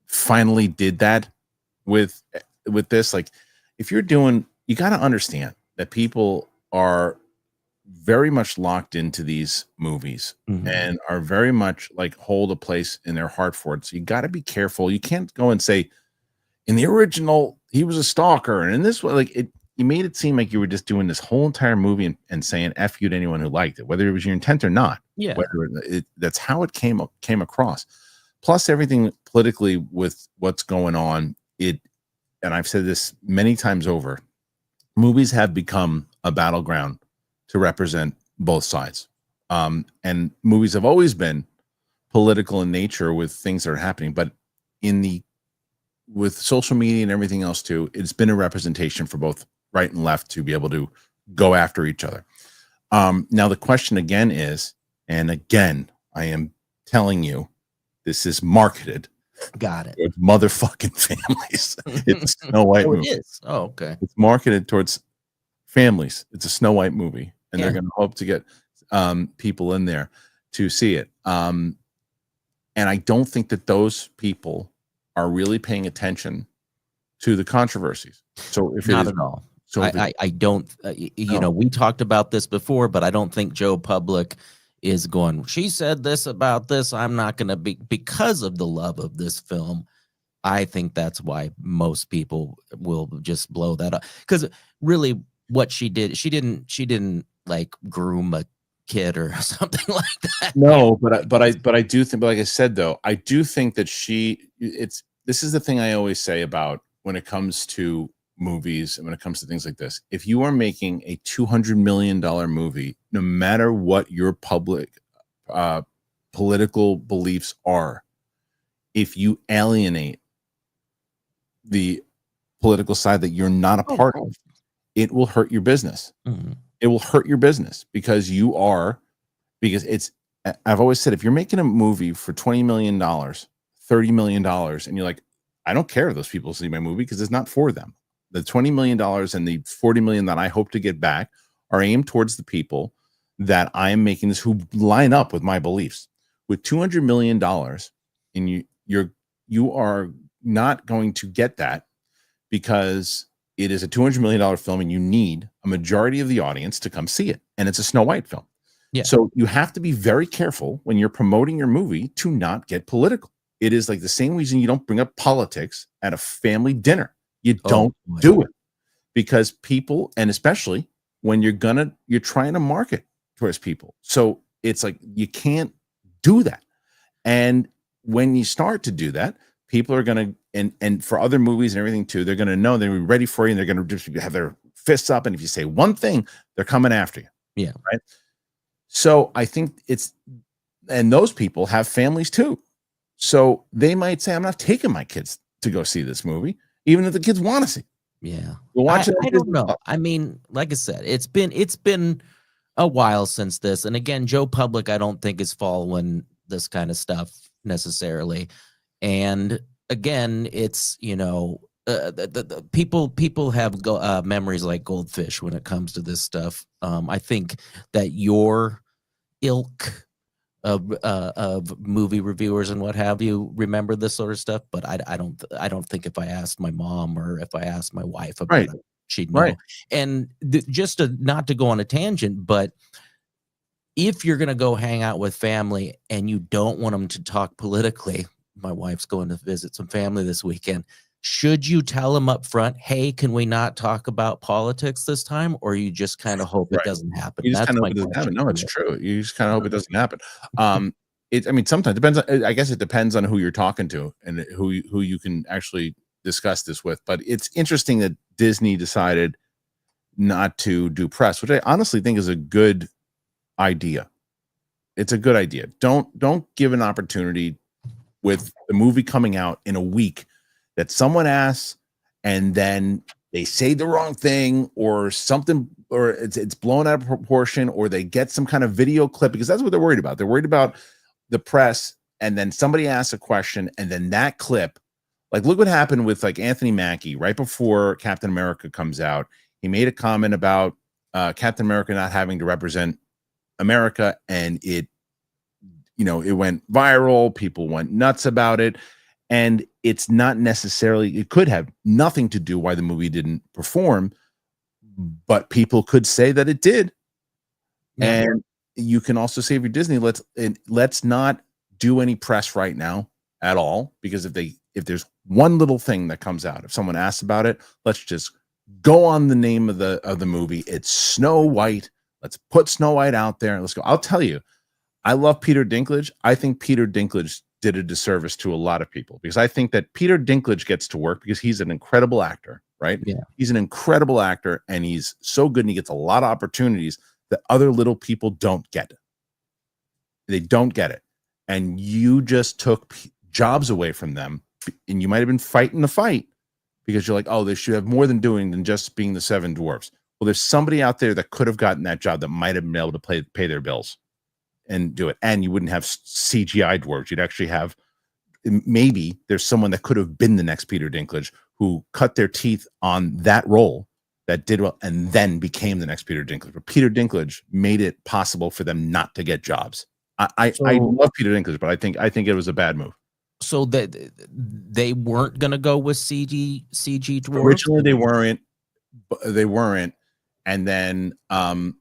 finally did that with this. Like, if you're doing, you got to understand that people are very much locked into these movies and are very much like hold a place in their heart for it. So you got to be careful. You can't go and say, in the original, he was a stalker, and in this way, like it. You made it seem like you were just doing this whole entire movie and saying F you to anyone who liked it, whether it was your intent or not. Yeah. That's how it came across. plus everything politically with what's going on, and I've said this many times over, movies have become a battleground to represent both sides. And movies have always been political in nature with things that are happening, but with social media and everything else too, it's been a representation for both right and left to be able to go after each other. Now the question again is, and again, I am telling you, this is marketed. Got it. It's motherfucking families. It's a Snow White movie. It is. Oh, okay. It's marketed towards families. It's a Snow White movie, and they're going to hope to get people in there to see it. And I don't think that those people are really paying attention to the controversies. So if not at all. So I don't. You know, we talked about this before, but I don't think Joe Public is going, she said this about this, I'm not going to be, because of the love of this film. I think that's why most people will just blow that up, because really what she didn't like groom a kid or something like that. No, but I do think, but like I said though, I do think that this is the thing I always say about when it comes to movies and when it comes to things like this. If you are making a $200 million movie, no matter what your public political beliefs are, if you alienate the political side that you're not a part of, it will hurt your business. Mm-hmm. It will hurt your business because I've always said, if you're making a movie for $20 million, $30 million, and you're like, I don't care if those people see my movie because it's not for them. The $20 million and the $40 million that I hope to get back are aimed towards the people that I am making this, who line up with my beliefs. With $200 million, and you are not going to get that, because it is a $200 million film and you need a majority of the audience to come see it. And it's a Snow White film. Yeah. So you have to be very careful when you're promoting your movie to not get political. It is like the same reason you don't bring up politics at a family dinner. You don't do it, because people, and especially when you're trying to market towards people. So it's like, you can't do that. And when you start to do that, people are going to, and for other movies and everything too, they're going to know, they're going to be ready for you, and they're going to just have their fists up. And if you say one thing, they're coming after you. Yeah. Right. So I think and those people have families too. So they might say, I'm not taking my kids to go see this movie, even if the kids want to see. Yeah. We'll watch it. I don't know. I mean, like I said, it's been a while since this. And again, Joe Public, I don't think is following this kind of stuff necessarily. And again, it's, the people have memories like goldfish when it comes to this stuff. I think that your ilk of movie reviewers and what have you remember this sort of stuff, but I don't think if I asked my mom or if I asked my wife about it, she'd know. Right. And just not to go on a tangent, but if you're going to go hang out with family and you don't want them to talk politically, my wife's going to visit some family this weekend. Should you tell them up front, hey, can we not talk about politics this time? Or you just kind of hope it doesn't happen? You just kind of hope it doesn't happen. No, it's true. You just kind of hope it doesn't happen. Sometimes depends. I guess it depends on who you're talking to and who you can actually discuss this with. But it's interesting that Disney decided not to do press, which I honestly think is a good idea. It's a good idea. Don't give an opportunity with the movie coming out in a week that someone asks and then they say the wrong thing or something, or it's blown out of proportion, or they get some kind of video clip, because that's what they're worried about. They're worried about the press, and then somebody asks a question and then that clip, like look what happened with like Anthony Mackie right before Captain America comes out. He made a comment about Captain America not having to represent America, and it went viral. People went nuts about it. And it's not necessarily, it could have nothing to do why the movie didn't perform, but people could say that it did. Yeah. And you can also say, if you're Disney, let's not do any press right now at all, because if there's one little thing that comes out, if someone asks about it, let's just go on the name of the movie. It's Snow White. Let's put Snow White out there and let's go. I'll tell you, I love Peter Dinklage. I think Peter Dinklage did a disservice to a lot of people, because I think that Peter Dinklage gets to work because he's an incredible actor, right? Yeah. He's an incredible actor, and he's so good, and he gets a lot of opportunities that other little people don't get. They don't get it. And you just took jobs away from them, and you might have been fighting the fight because you're like, oh, they should have more than just being the Seven Dwarfs. Well, there's somebody out there that could have gotten that job that might have been able to pay their bills and do it. And you wouldn't have CGI dwarves. You'd actually have, maybe there's someone that could have been the next Peter Dinklage who cut their teeth on that role that did well and then became the next Peter Dinklage. But Peter Dinklage made it possible for them not to get jobs. I love Peter Dinklage, but I think it was a bad move. So that they weren't going to go with CG dwarves? Originally they weren't. And then I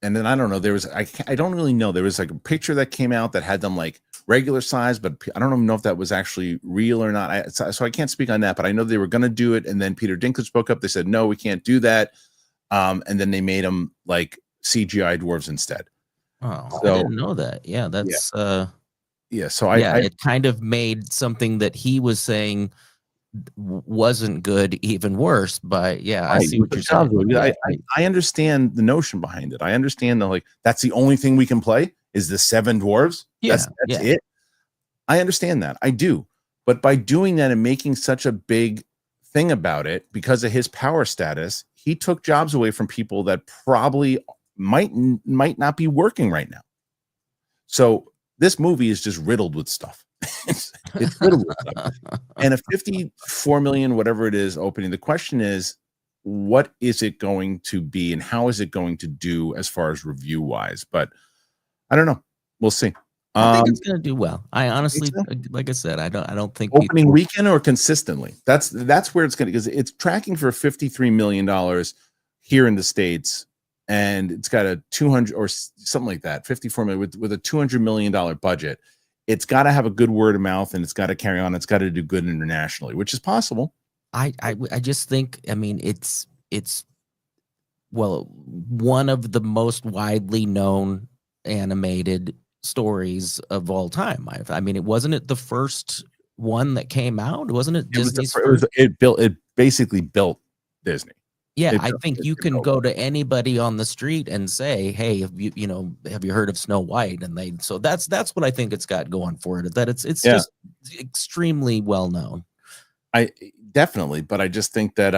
don't know, there was, I don't really know. There was like a picture that came out that had them like regular size, but I don't even know if that was actually real or not. So I can't speak on that, but I know they were going to do it. And then Peter Dinklage spoke up. They said, no, we can't do that. And then they made them like CGI dwarves instead. Oh, so, I didn't know that. Yeah, that's yeah. So it kind of made something that he was saying wasn't good even worse. But yeah, I see what you're saying. I understand the notion behind it. I understand that, like, that's the only thing we can play is the Seven Dwarves. Yeah, that's it. I understand that. I do. But by doing that and making such a big thing about it because of his power status, he took jobs away from people that probably might not be working right now. So this movie is just riddled with stuff. It's riddled with stuff. And a 54 million, whatever it is, opening. The question is, what is it going to be, and how is it going to do as far as review wise? But I don't know. We'll see. I think it's going to do well. I honestly, like I said, I don't think opening weekend or consistently. That's where it's going to, because it's tracking for $53 million here in the States. And it's got a 200 or something like that, 54 million with a $200 million budget. It's got to have a good word of mouth, and it's got to carry on. It's got to do good internationally, which is possible. I just think, I mean, it's well, one of the most widely known animated stories of all time. I mean, wasn't it the first one that came out? Wasn't it Disney's first? It basically built Disney. Yeah, I think you can go to anybody on the street and say, "Hey, have you heard of Snow White?" And so that's what I think it's got going for it. That it's just extremely well known. I definitely, but I just think that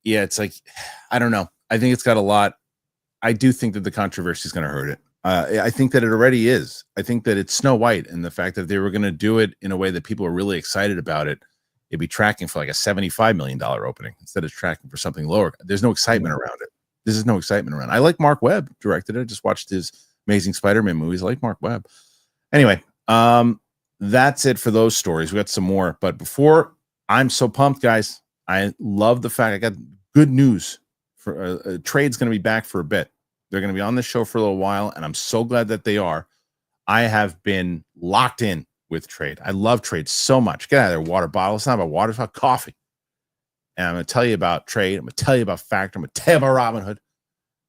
it's like, I don't know. I think it's got a lot. I do think that the controversy is going to hurt it. I think that it already is. I think that it's Snow White, and the fact that they were going to do it in a way that people are really excited about it. It'd be tracking for like a $75 million opening instead of tracking for something lower. There's no excitement around it. This is no excitement around it. I like Mark Webb directed it. I just watched his Amazing Spider-Man movies. I like Mark Webb. Anyway, that's it for those stories. We got some more, but before, I'm so pumped, guys. I love the fact I got good news for Trade's going to be back for a bit. They're going to be on the show for a little while, and I'm so glad that they are. I have been locked in with Trade. I love Trade so much. Get out of there, water bottle. It's not about water, it's about coffee. And I'm going to tell you about Trade. I'm going to tell you about Factor. I'm going to tell you about Robinhood.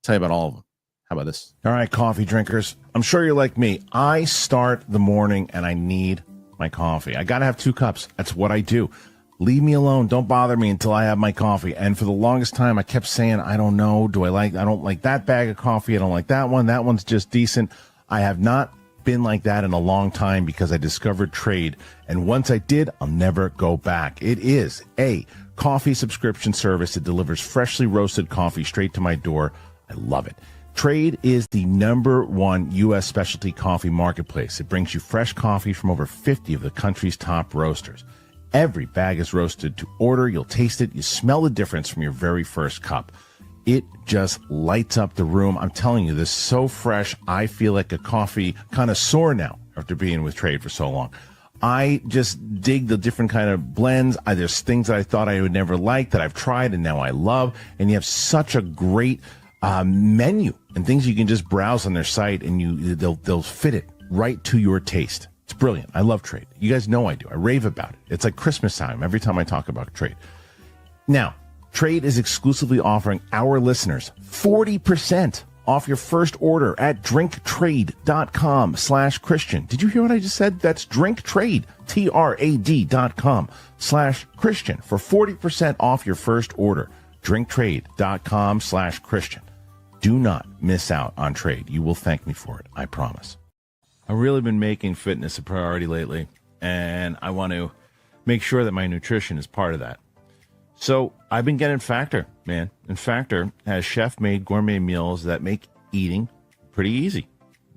Tell you about all of them. How about this? All right, coffee drinkers. I'm sure you're like me. I start the morning and I need my coffee. I got to have 2 cups. That's what I do. Leave me alone. Don't bother me until I have my coffee. And for the longest time, I kept saying, I don't know. I don't like that bag of coffee. I don't like that one. That one's just decent. I have not been like that in a long time because I discovered Trade. And once I did, I'll never go back. It is a coffee subscription service that delivers freshly roasted coffee straight to my door. I love it. Trade is the #1 U.S. specialty coffee marketplace. It brings you fresh coffee from over 50 of the country's top roasters. Every bag is roasted to order. You'll taste it. You smell the difference from your very first cup. It just lights up the room. I'm telling you, this is so fresh. I feel like a coffee connoisseur now after being with Trade for so long. I just dig the different kind of blends. There's things that I thought I would never like that I've tried and now I love. And you have such a great menu and things you can just browse on their site, and they'll fit it right to your taste. It's brilliant. I love Trade. You guys know I do. I rave about it. It's like Christmas time every time I talk about Trade. Now, Trade is exclusively offering our listeners 40% off your first order at drinktrade.com/Christian. Did you hear what I just said? That's drinktrade, TRAD.com/Christian for 40% off your first order. drinktrade.com/Christian. Do not miss out on trade. You will thank me for it. I promise. I've really been making fitness a priority lately, and I want to make sure that my nutrition is part of that. So I've been getting Factor, man. And Factor has chef-made gourmet meals that make eating pretty easy.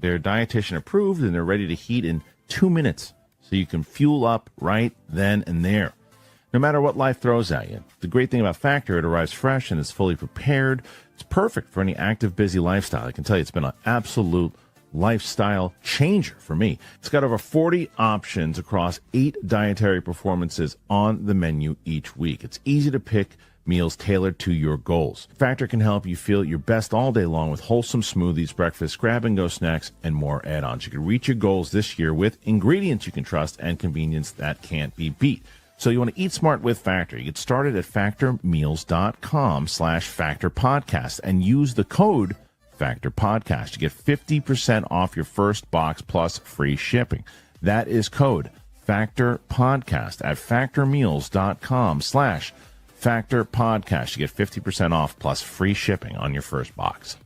They're dietitian approved, and they're ready to heat in 2 minutes, so you can fuel up right then and there. No matter what life throws at you. The great thing about Factor, it arrives fresh and it's fully prepared. It's perfect for any active, busy lifestyle. I can tell you it's been an absolute lifestyle changer for me. It's got over 40 options across 8 dietary performances on the menu each week. It's easy to pick meals tailored to your goals. Factor can help you feel your best all day long with wholesome smoothies, breakfast, grab-and-go snacks, and more add-ons. You can reach your goals this year with ingredients you can trust and convenience that can't be beat. So you want to eat smart with Factor. You get started at factormeals.com/factorpodcast and use the code Factor Podcast to get 50% off your first box plus free shipping. That is code Factor Podcast at factormeals.com/Factor Podcast. You get 50% off plus free shipping on your first box.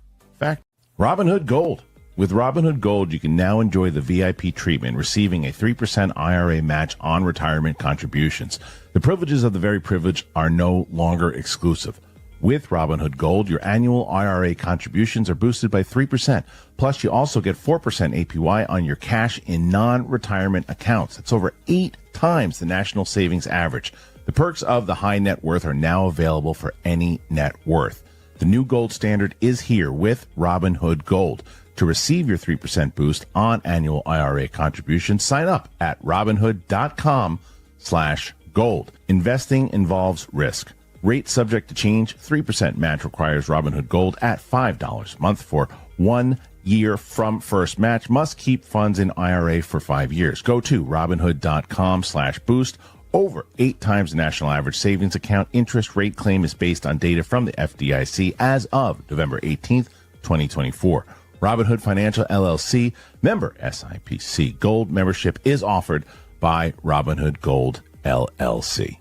Robinhood Gold. With Robinhood Gold, you can now enjoy the VIP treatment, receiving a 3% IRA match on retirement contributions. The privileges of the very privileged are no longer exclusive. With Robinhood Gold, your annual IRA contributions are boosted by 3%. Plus, you also get 4% APY on your cash in non-retirement accounts. That's over 8 times the national savings average. The perks of the high net worth are now available for any net worth. The new gold standard is here with Robinhood Gold. To receive your 3% boost on annual IRA contributions, sign up at robinhood.com/gold. Investing involves risk. Rate subject to change. 3% match requires Robinhood Gold at $5 a month for 1 year from first match. Must keep funds in IRA for 5 years. Go to robinhood.com/boost. Over 8 times the national average savings account. Interest rate claim is based on data from the FDIC as of November 18th, 2024. Robinhood Financial LLC, member SIPC. Gold membership is offered by Robinhood Gold LLC.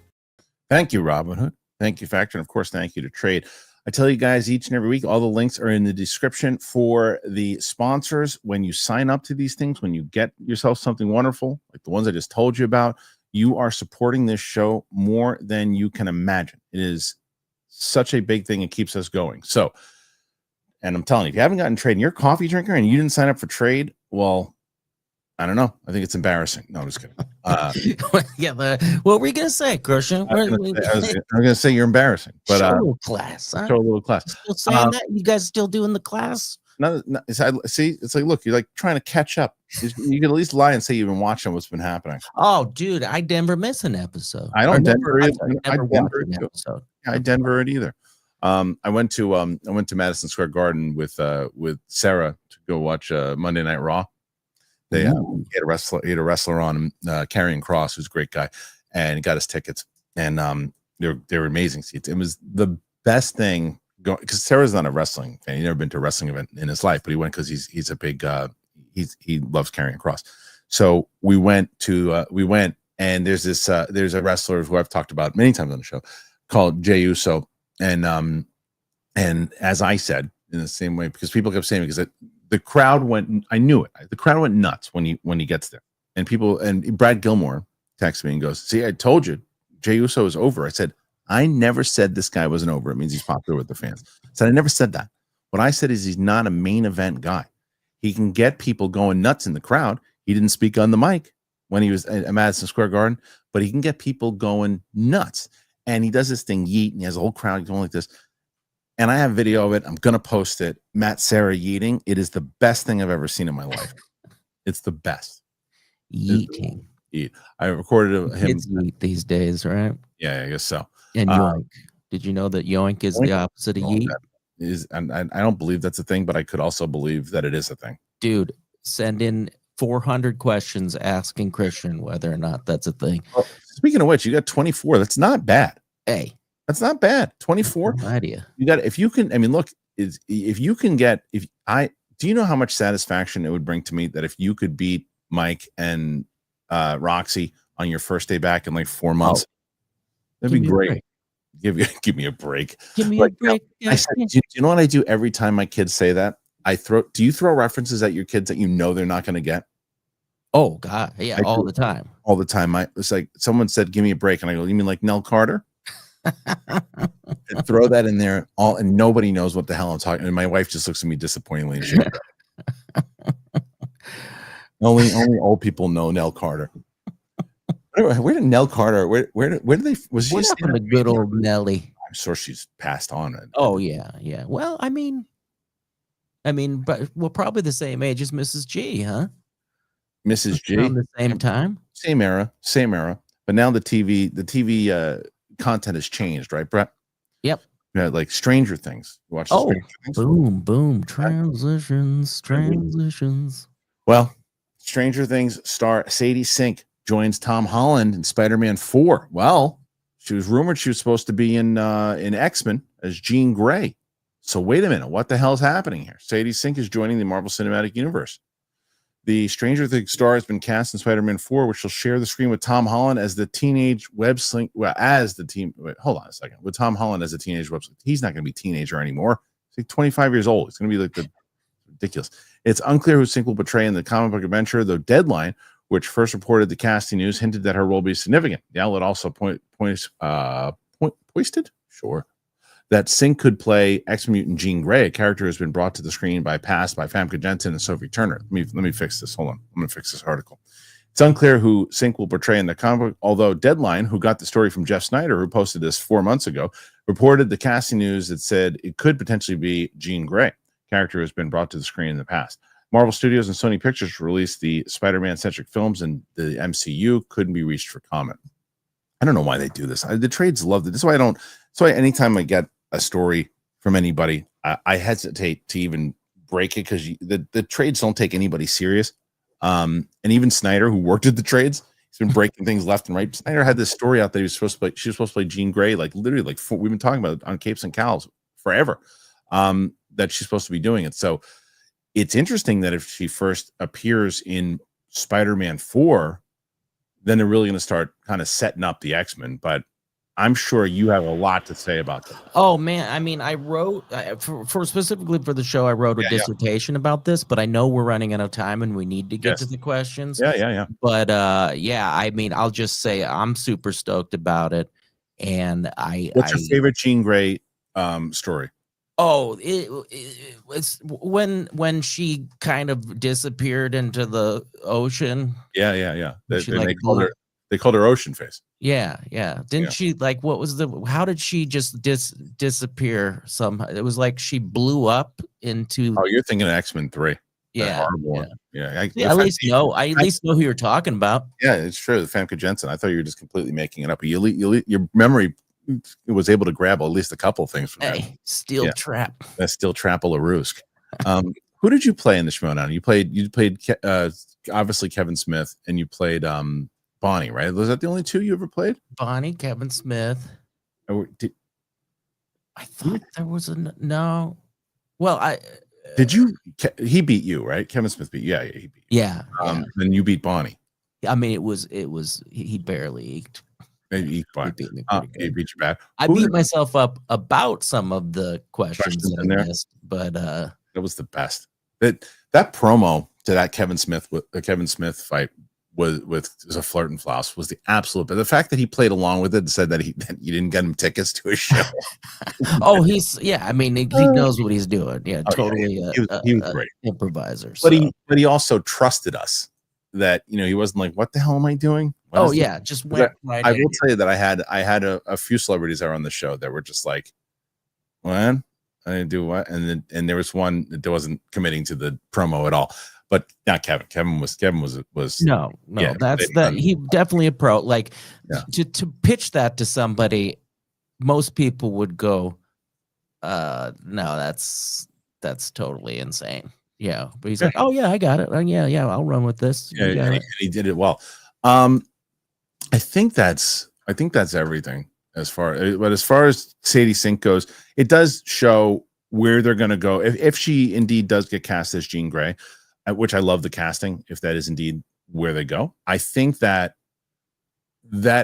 Thank you, Robinhood. Thank you, Factor. And of course, thank you to Trade. I tell you guys each and every week, all the links are in the description for the sponsors. When you sign up to these things, when you get yourself something wonderful, like the ones I just told you about, you are supporting this show more than you can imagine. It is such a big thing. It keeps us going. So, and I'm telling you, if you haven't gotten Trade and you're a coffee drinker and you didn't sign up for Trade, well, I don't know. I think it's embarrassing. No, I'm just kidding. What were you going to say, Kristian? I was going to say you're embarrassing. But show a little class. Huh? Show a little class. Still saying that? You guys still doing the class? No, see, it's like, look, you're like trying to catch up. You can at least lie and say you've been watching what's been happening. Oh, dude, I never miss an episode. I don't Denver it. I Denver it either. I went to Madison Square Garden with Sarah to go watch Monday Night Raw. They had a wrestler on, Karrion Kross, who's a great guy, and he got us tickets, and they were amazing seats. It was the best thing going because Sarah's not a wrestling fan. He's never been to a wrestling event in his life, but he went because he's a big he loves Karrion Kross. So we went, and there's a wrestler who I've talked about many times on the show called Jey Uso, and as I said in the same way, because people kept saying because the crowd went, I knew it. The crowd went nuts when he gets there, and Brad Gilmore texted me and goes, "See, I told you, Jey Uso is over." I said, "I never said this guy wasn't over. It means he's popular with the fans." I said, "I never said that. What I said is he's not a main event guy. He can get people going nuts in the crowd. He didn't speak on the mic when he was at Madison Square Garden, but he can get people going nuts. And he does this thing, yeet, and he has a whole crowd going like this. And I have video of it. I'm going to post it. Matt Sarah yeeting. It is the best thing I've ever seen in my life. It's the best. Yeeting. Yeet. I recorded him. Kids yeet these days, right? Yeah, I guess so. And yoink. Did you know that yoink is the opposite of yeet? And I don't believe that's a thing, but I could also believe that it is a thing. Dude, send in 400 questions asking Kristian whether or not that's a thing. Well, speaking of which, you got 24. That's not bad. Hey, that's not bad. 24. No idea. You got, if you can, I mean, look, is if you can get do you know how much satisfaction it would bring to me that if you could beat Mike and Roxy on your first day back in like 4 months, that'd be great. Give me a break. Give me a break. I said, do you know what I do every time my kids say that? Do you throw references at your kids that you know they're not going to get? Oh God, yeah, all the time. All the time. It's like someone said, "Give me a break," and I go, "You mean like Nell Carter?" And throw that in there, and nobody knows what the hell I'm talking. And my wife just looks at me disappointingly and shakes her head. Only old people know Nell Carter. Where did Nell Carter? Where did they? Was she a good old Nelly? I'm sure she's passed on. Oh yeah. Well, I mean, but we're probably the same age as Mrs. G, huh? Mrs. G, around the same time, same era. But now the TV content has changed, right, Brett? Yep. Yeah, like Stranger Things. You watch Stranger Things? Boom, transitions. Well, Stranger Things star Sadie Sink joins Tom Holland in Spider-Man 4. Well, she was rumored she was supposed to be in X-Men as Jean Grey. So wait a minute, what the hell is happening here? Sadie Sink is joining the Marvel Cinematic Universe. The Stranger Things star has been cast in Spider-Man 4, which will share the screen with Tom Holland as the teenage web slink. Well, as the team. Wait, hold on a second. With Tom Holland as a teenage web slink, he's not going to be a teenager anymore. He's like 25 years old. It's going to be like ridiculous. It's unclear who Sink will portray in the comic book adventure, though Deadline, which first reported the casting news, hinted that her role will be significant. The outlet also poisted, that Sink could play ex-mutant Jean Grey, a character who has been brought to the screen by Famke Janssen and Sophie Turner. Let me fix this. Hold on. I'm going to fix this article. It's unclear who Sink will portray in the comic book, although Deadline, who got the story from Jeff Snyder, who posted this 4 months ago, reported the casting news that said it could potentially be Jean Grey, character who has been brought to the screen in the past. Marvel Studios and Sony Pictures released the Spider-Man-centric films, and the MCU couldn't be reached for comment. I don't know why they do this. The trades love it. That's why anytime I get a story from anybody, I hesitate to even break it because the trades don't take anybody serious. And even Snyder, who worked at the trades, he's been breaking things left and right. Snyder had this story out that she was supposed to play Jean Grey, like literally, we've been talking about it on Capes and Cows forever. That she's supposed to be doing it. So it's interesting that if she first appears in Spider-Man 4, then they're really going to start kind of setting up the X-Men. But I'm sure you have a lot to say about that. Oh man, I mean, I wrote for specifically for the show. I wrote a dissertation about this, but I know we're running out of time and we need to get to the questions. Yeah. But I mean, I'll just say I'm super stoked about it. And what's your favorite Jean Grey story? Oh, it's when she kind of disappeared into the ocean. Yeah. They called her Ocean Face. Yeah. Didn't she how did she just disappear somehow? It was like she blew up into. Oh, you're thinking of X-Men 3. Yeah. I at least know who you're talking about. Yeah, it's true. The Famke Janssen. I thought you were just completely making it up. Your memory was able to grab at least a couple of things from that. Steel Trap. That's Steel Trap Larousse. Who did you play in the Schmoedown? You played obviously Kevin Smith, and you played Bonnie, right? Was that the only two you ever played? Bonnie, Kevin Smith. I thought there was no. Well, he beat you, right? Kevin Smith beat you. Yeah, he beat you. Yeah. Then you beat Bonnie. I mean, it was he barely eked. He beat you bad. I beat myself up about some of the questions that I missed, but that was the best. That promo to that Kevin Smith fight was a flirt and floss was the absolute. But the fact that he played along with it and said that you didn't get him tickets to his show. Oh, I mean, he knows what he's doing. Yeah, totally. Yeah. He was great improviser. But he also trusted us that he wasn't like, what the hell am I doing? Just went right. I will tell you that I had a few celebrities that were on the show that were just like, what? I didn't do what? And there was one that wasn't committing to the promo at all. But not Kevin. Kevin was no. Yeah, that's that. He definitely a pro. Like to pitch that to somebody, most people would go, no, that's totally insane. Yeah, but he's like, oh yeah, I got it. Yeah, I'll run with this. Yeah, and he did it well. I think that's everything as far as Sadie Sink goes. It does show where they're going to go if she indeed does get cast as Jean Grey, which I love the casting. If that is indeed where they go, I think that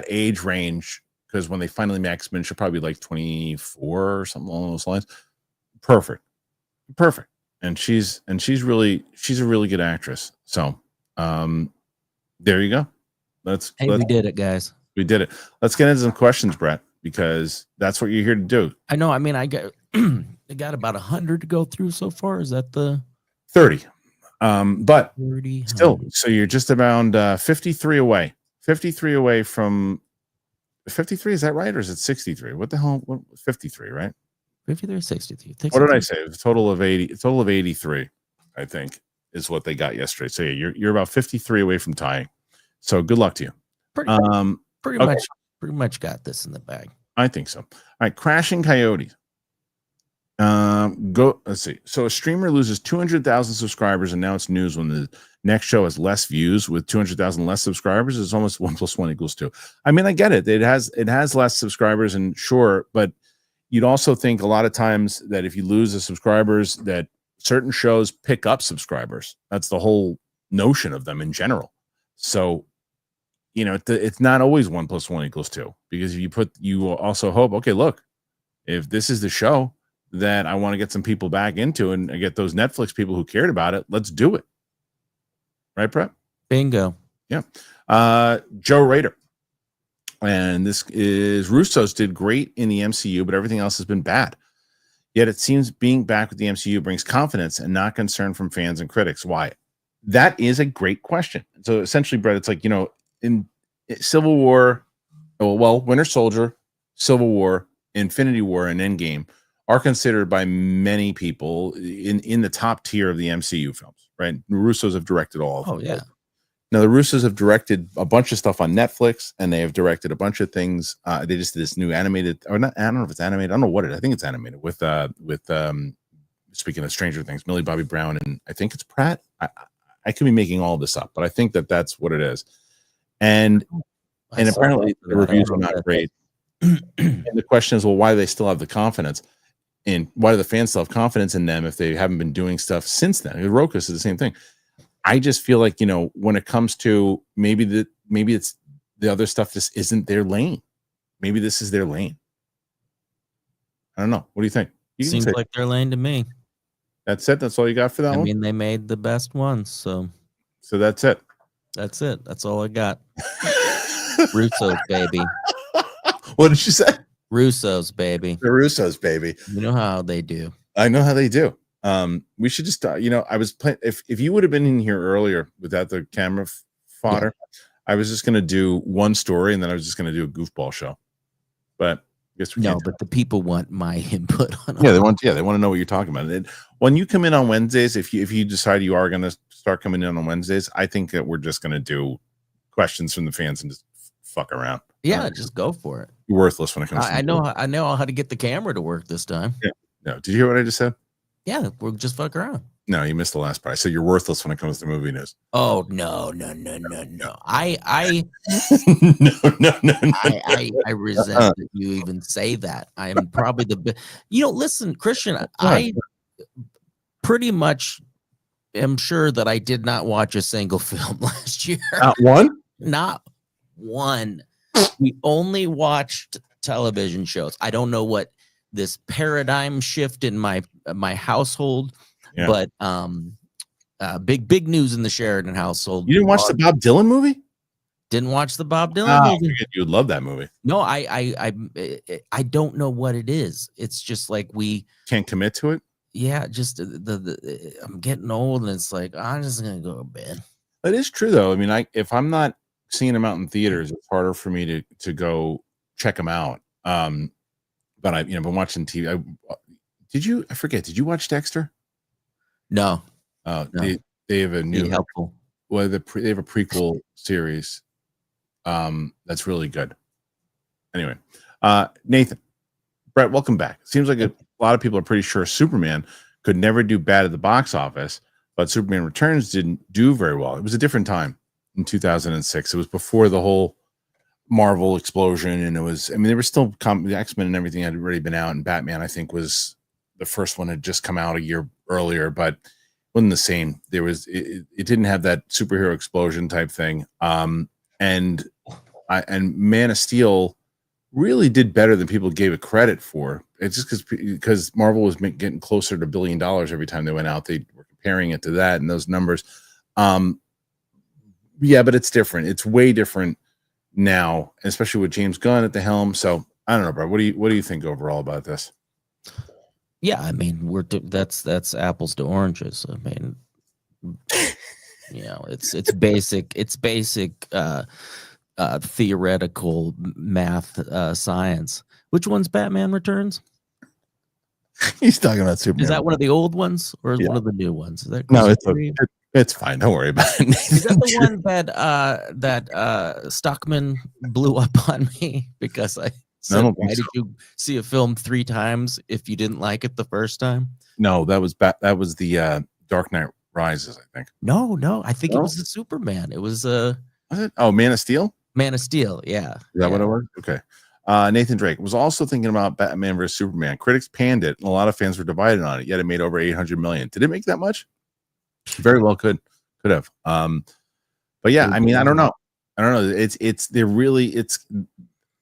age range, because when they finally make X-Men, she'll probably be like 24 or something along those lines. Perfect. And she's a really good actress. So there you go. We did it, guys. We did it. Let's get into some questions, Brett, because that's what you're here to do. I know. I mean, I got about 100 to go through so far. Is that the 30? But 30, still, so you're just around 53 away. 53 away from 53. Is that right, or is it 63? What the hell? 53, right? 53, 63. What did I say? It was a total of 80. A total of 83, I think, is what they got yesterday. So yeah, you're about 53 away from tying. So good luck to you. Pretty much got this in the bag. I think so. All right, Crashing Coyotes. Let's see. So a streamer loses 200,000 subscribers, and now it's news when the next show has less views with 200,000 less subscribers. It's almost 1 + 1 = 2. I mean, I get it. It has less subscribers, and sure, but you'd also think a lot of times that if you lose the subscribers, that certain shows pick up subscribers. That's the whole notion of them in general. So, it's not always 1 + 1 = 2, because if you also hope, okay, look, if this is the show that I want to get some people back into and get those Netflix people who cared about it, let's do it. Right, Brett? Bingo. Yeah. Joe Rader. And this is Russo's did great in the MCU, but everything else has been bad. Yet it seems being back with the MCU brings confidence and not concern from fans and critics. Why? That is a great question. So essentially, Brett, it's like, in Civil War, Winter Soldier, Civil War, Infinity War, and Endgame are considered by many people in the top tier of the MCU films, right? The Russos have directed all of them. Oh, yeah. Now, the Russos have directed a bunch of stuff on Netflix, and they have directed a bunch of things. They just did this new animated, or not, I don't know if it's animated. I don't know what it is. I think it's animated with speaking of Stranger Things, Millie Bobby Brown, and I think it's Pratt. I could be making all of this up, but I think that's what it is. And apparently the reviews are not great. And the question is, well, why do they still have the confidence? And why do the fans still have confidence in them if they haven't been doing stuff since then? Rokus is the same thing. I just feel like, when it comes to maybe it's the other stuff, this isn't their lane. Maybe this is their lane. I don't know. What do you think? Seems like their lane to me. That's it. That's all you got for that one? I mean, they made the best ones, so that's it. That's it. That's all I got. Russo's, baby. What did you say? Russo's, baby. The Russos, baby. You know how they do. I know how they do. We should just, I was playing. If you would have been in here earlier without the camera fodder, I was just going to do one story and then I was just going to do a goofball show. But I guess we can't. But the people want my input on. Yeah, they want to know what you're talking about. And when you come in on Wednesdays, if you decide you are going to start coming in on Wednesdays, I think that we're just going to do questions from the fans and just fuck around. Yeah, just go for it. You're worthless when it comes. I know how to get the camera to work this time. Yeah. No, did you hear what I just said? Yeah, we'll just fuck around. No, you missed the last part. I said you're worthless when it comes to movie news. Oh no. I I resent that you even say that. I am probably the best. Listen, Kristian, I pretty much am sure that I did not watch a single film last year. Not one? Not one. We only watched television shows. I don't know what this paradigm shift in my household, but big news in the Sheridan household. You didn't watch the Bob Dylan movie? Didn't watch the Bob Dylan movie. I figured you would love that movie. No, I don't know what it is. It's just like we can't commit to it. Yeah, just the I'm getting old, and it's like I'm just gonna go to bed. That is true, though. I mean, if I'm not seeing them out in theaters, it's harder for me to go check them out. But I've been watching TV. I forget? Did you watch Dexter? No. No. They have a new helpful. Well, they have a prequel series. That's really good. Anyway, Nathan, Brett, welcome back. Seems like a lot of people are pretty sure Superman could never do bad at the box office, but Superman Returns didn't do very well. It was a different time in 2006. It was before the whole Marvel explosion, and there were still the X-Men and everything had already been out, and Batman, I think, was the first one had just come out a year earlier, but wasn't the same. It didn't have that superhero explosion type thing. And Man of Steel really did better than people gave it credit for. It's just because Marvel was getting closer to $1 billion every time they went out. They were comparing it to that and those numbers. Yeah, but it's different. It's way different now, especially with James Gunn at the helm. So I don't know, bro. What do you think overall about this? Yeah, I mean, that's apples to oranges. I mean, it's basic theoretical math science. Which one's Batman Returns? He's talking about Superman. Is that one of the old ones or Yeah. one of the new ones? Is that no? It's fine. Don't worry about it. Is that the one that Stockman blew up on me because I said, why did you see a film 3 times if you didn't like it the first time? No, that was the Dark Knight Rises, I think. No, I think it was the Superman. It was Was it? Oh, Man of Steel? Man of Steel, yeah. Is that what it was? Okay. Nathan Drake was also thinking about Batman vs Superman. Critics panned it, and a lot of fans were divided on it. Yet it made over 800 million. Did it make that much? Very well could have. But yeah, I mean, I don't know. It's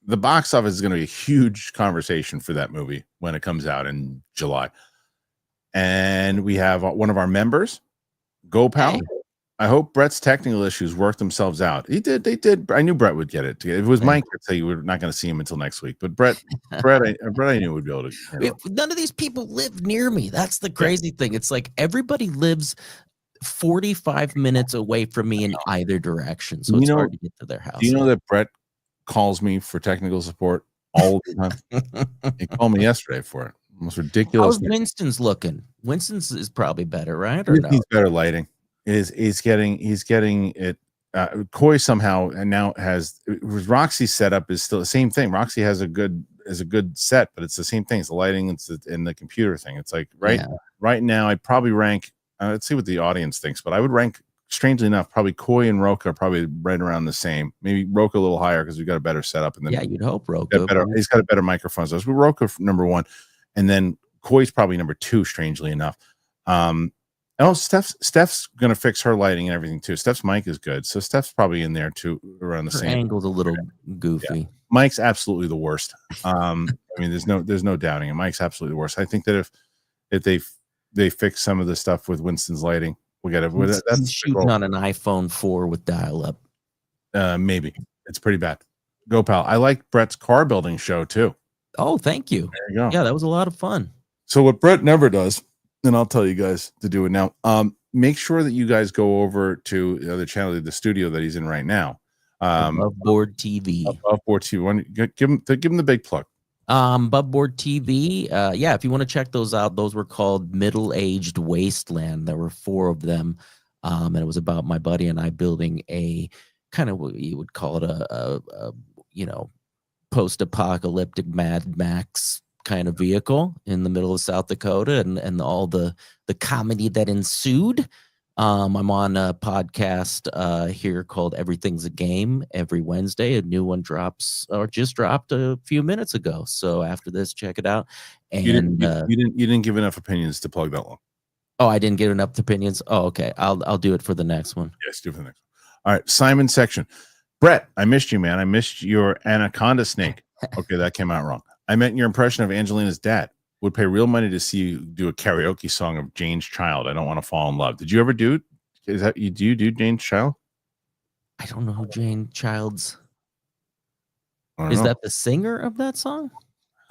the box office is going to be a huge conversation for that movie when it comes out in July. And we have one of our members, Go Pal. Hey. I hope Brett's technical issues worked themselves out. They did. I knew Brett would get it. If it was Mike, I'd say we're not going to see him until next week. But Brett, I knew would be able to. None of these people live near me. That's the crazy thing. It's like everybody lives 45 minutes away from me in either direction, so it's hard to get to their house. Do you know that Brett calls me for technical support all the time? He called me yesterday for it. Most ridiculous. How's Winston's looking? Winston's is probably better, right? Or no? He's better lighting. He's getting it. Koi somehow and now has Roxy's setup is still the same thing. Roxy has a good set, but it's the same thing. It's the lighting, it's in the computer thing. It's like right now I'd probably rank. Let's see what the audience thinks, but I would rank, strangely enough, probably Koi and Roka are probably right around the same. Maybe Roka a little higher because we've got a better setup. And then you'd hope Roka. He's got a better microphone. So it's Roka number 1, and then Koi's probably number 2. Strangely enough, Steph's gonna fix her lighting and everything too. Steph's mic is good, so Steph's probably in there too, around the same. Angle's a little goofy. Yeah. Mike's absolutely the worst. I mean, there's no doubting it. Mike's absolutely the worst. I think that if they fix some of the stuff with Winston's lighting, we'll get it. That's shooting on an iPhone 4 with dial-up. Maybe it's pretty bad. Go Pal. I like Brett's car building show too. Oh, thank you. There you go. Yeah, that was a lot of fun. So what Brett never does, and I'll tell you guys to do it now. Make sure that you guys go over to the other channel, the studio that he's in right now. Above Board TV. Above Board TV. Give him the big plug. Above Board TV. If you want to check those out, those were called Middle-Aged Wasteland. There were 4 of them, and it was about my buddy and I building a kind of what you would call it a post-apocalyptic Mad Max kind of vehicle in the middle of South Dakota, and all the comedy that ensued. I'm on a podcast here called Everything's a Game every Wednesday. A new one drops or just dropped a few minutes ago. So after this, check it out. And you didn't give enough opinions to plug that long. Oh, I didn't give enough opinions. Oh, okay. I'll do it for the next one. Yes, do it for the next one. All right, Simon section. Brett, I missed you, man. I missed your anaconda snake. Okay, that came out wrong. I meant your impression of Angelina's dad. Would pay real money to see you do a karaoke song of Jane's Child. I don't want to fall in love. Did you ever do it? Do you do Jane's Child? I don't know who Jane Child's. Is that the singer of that song?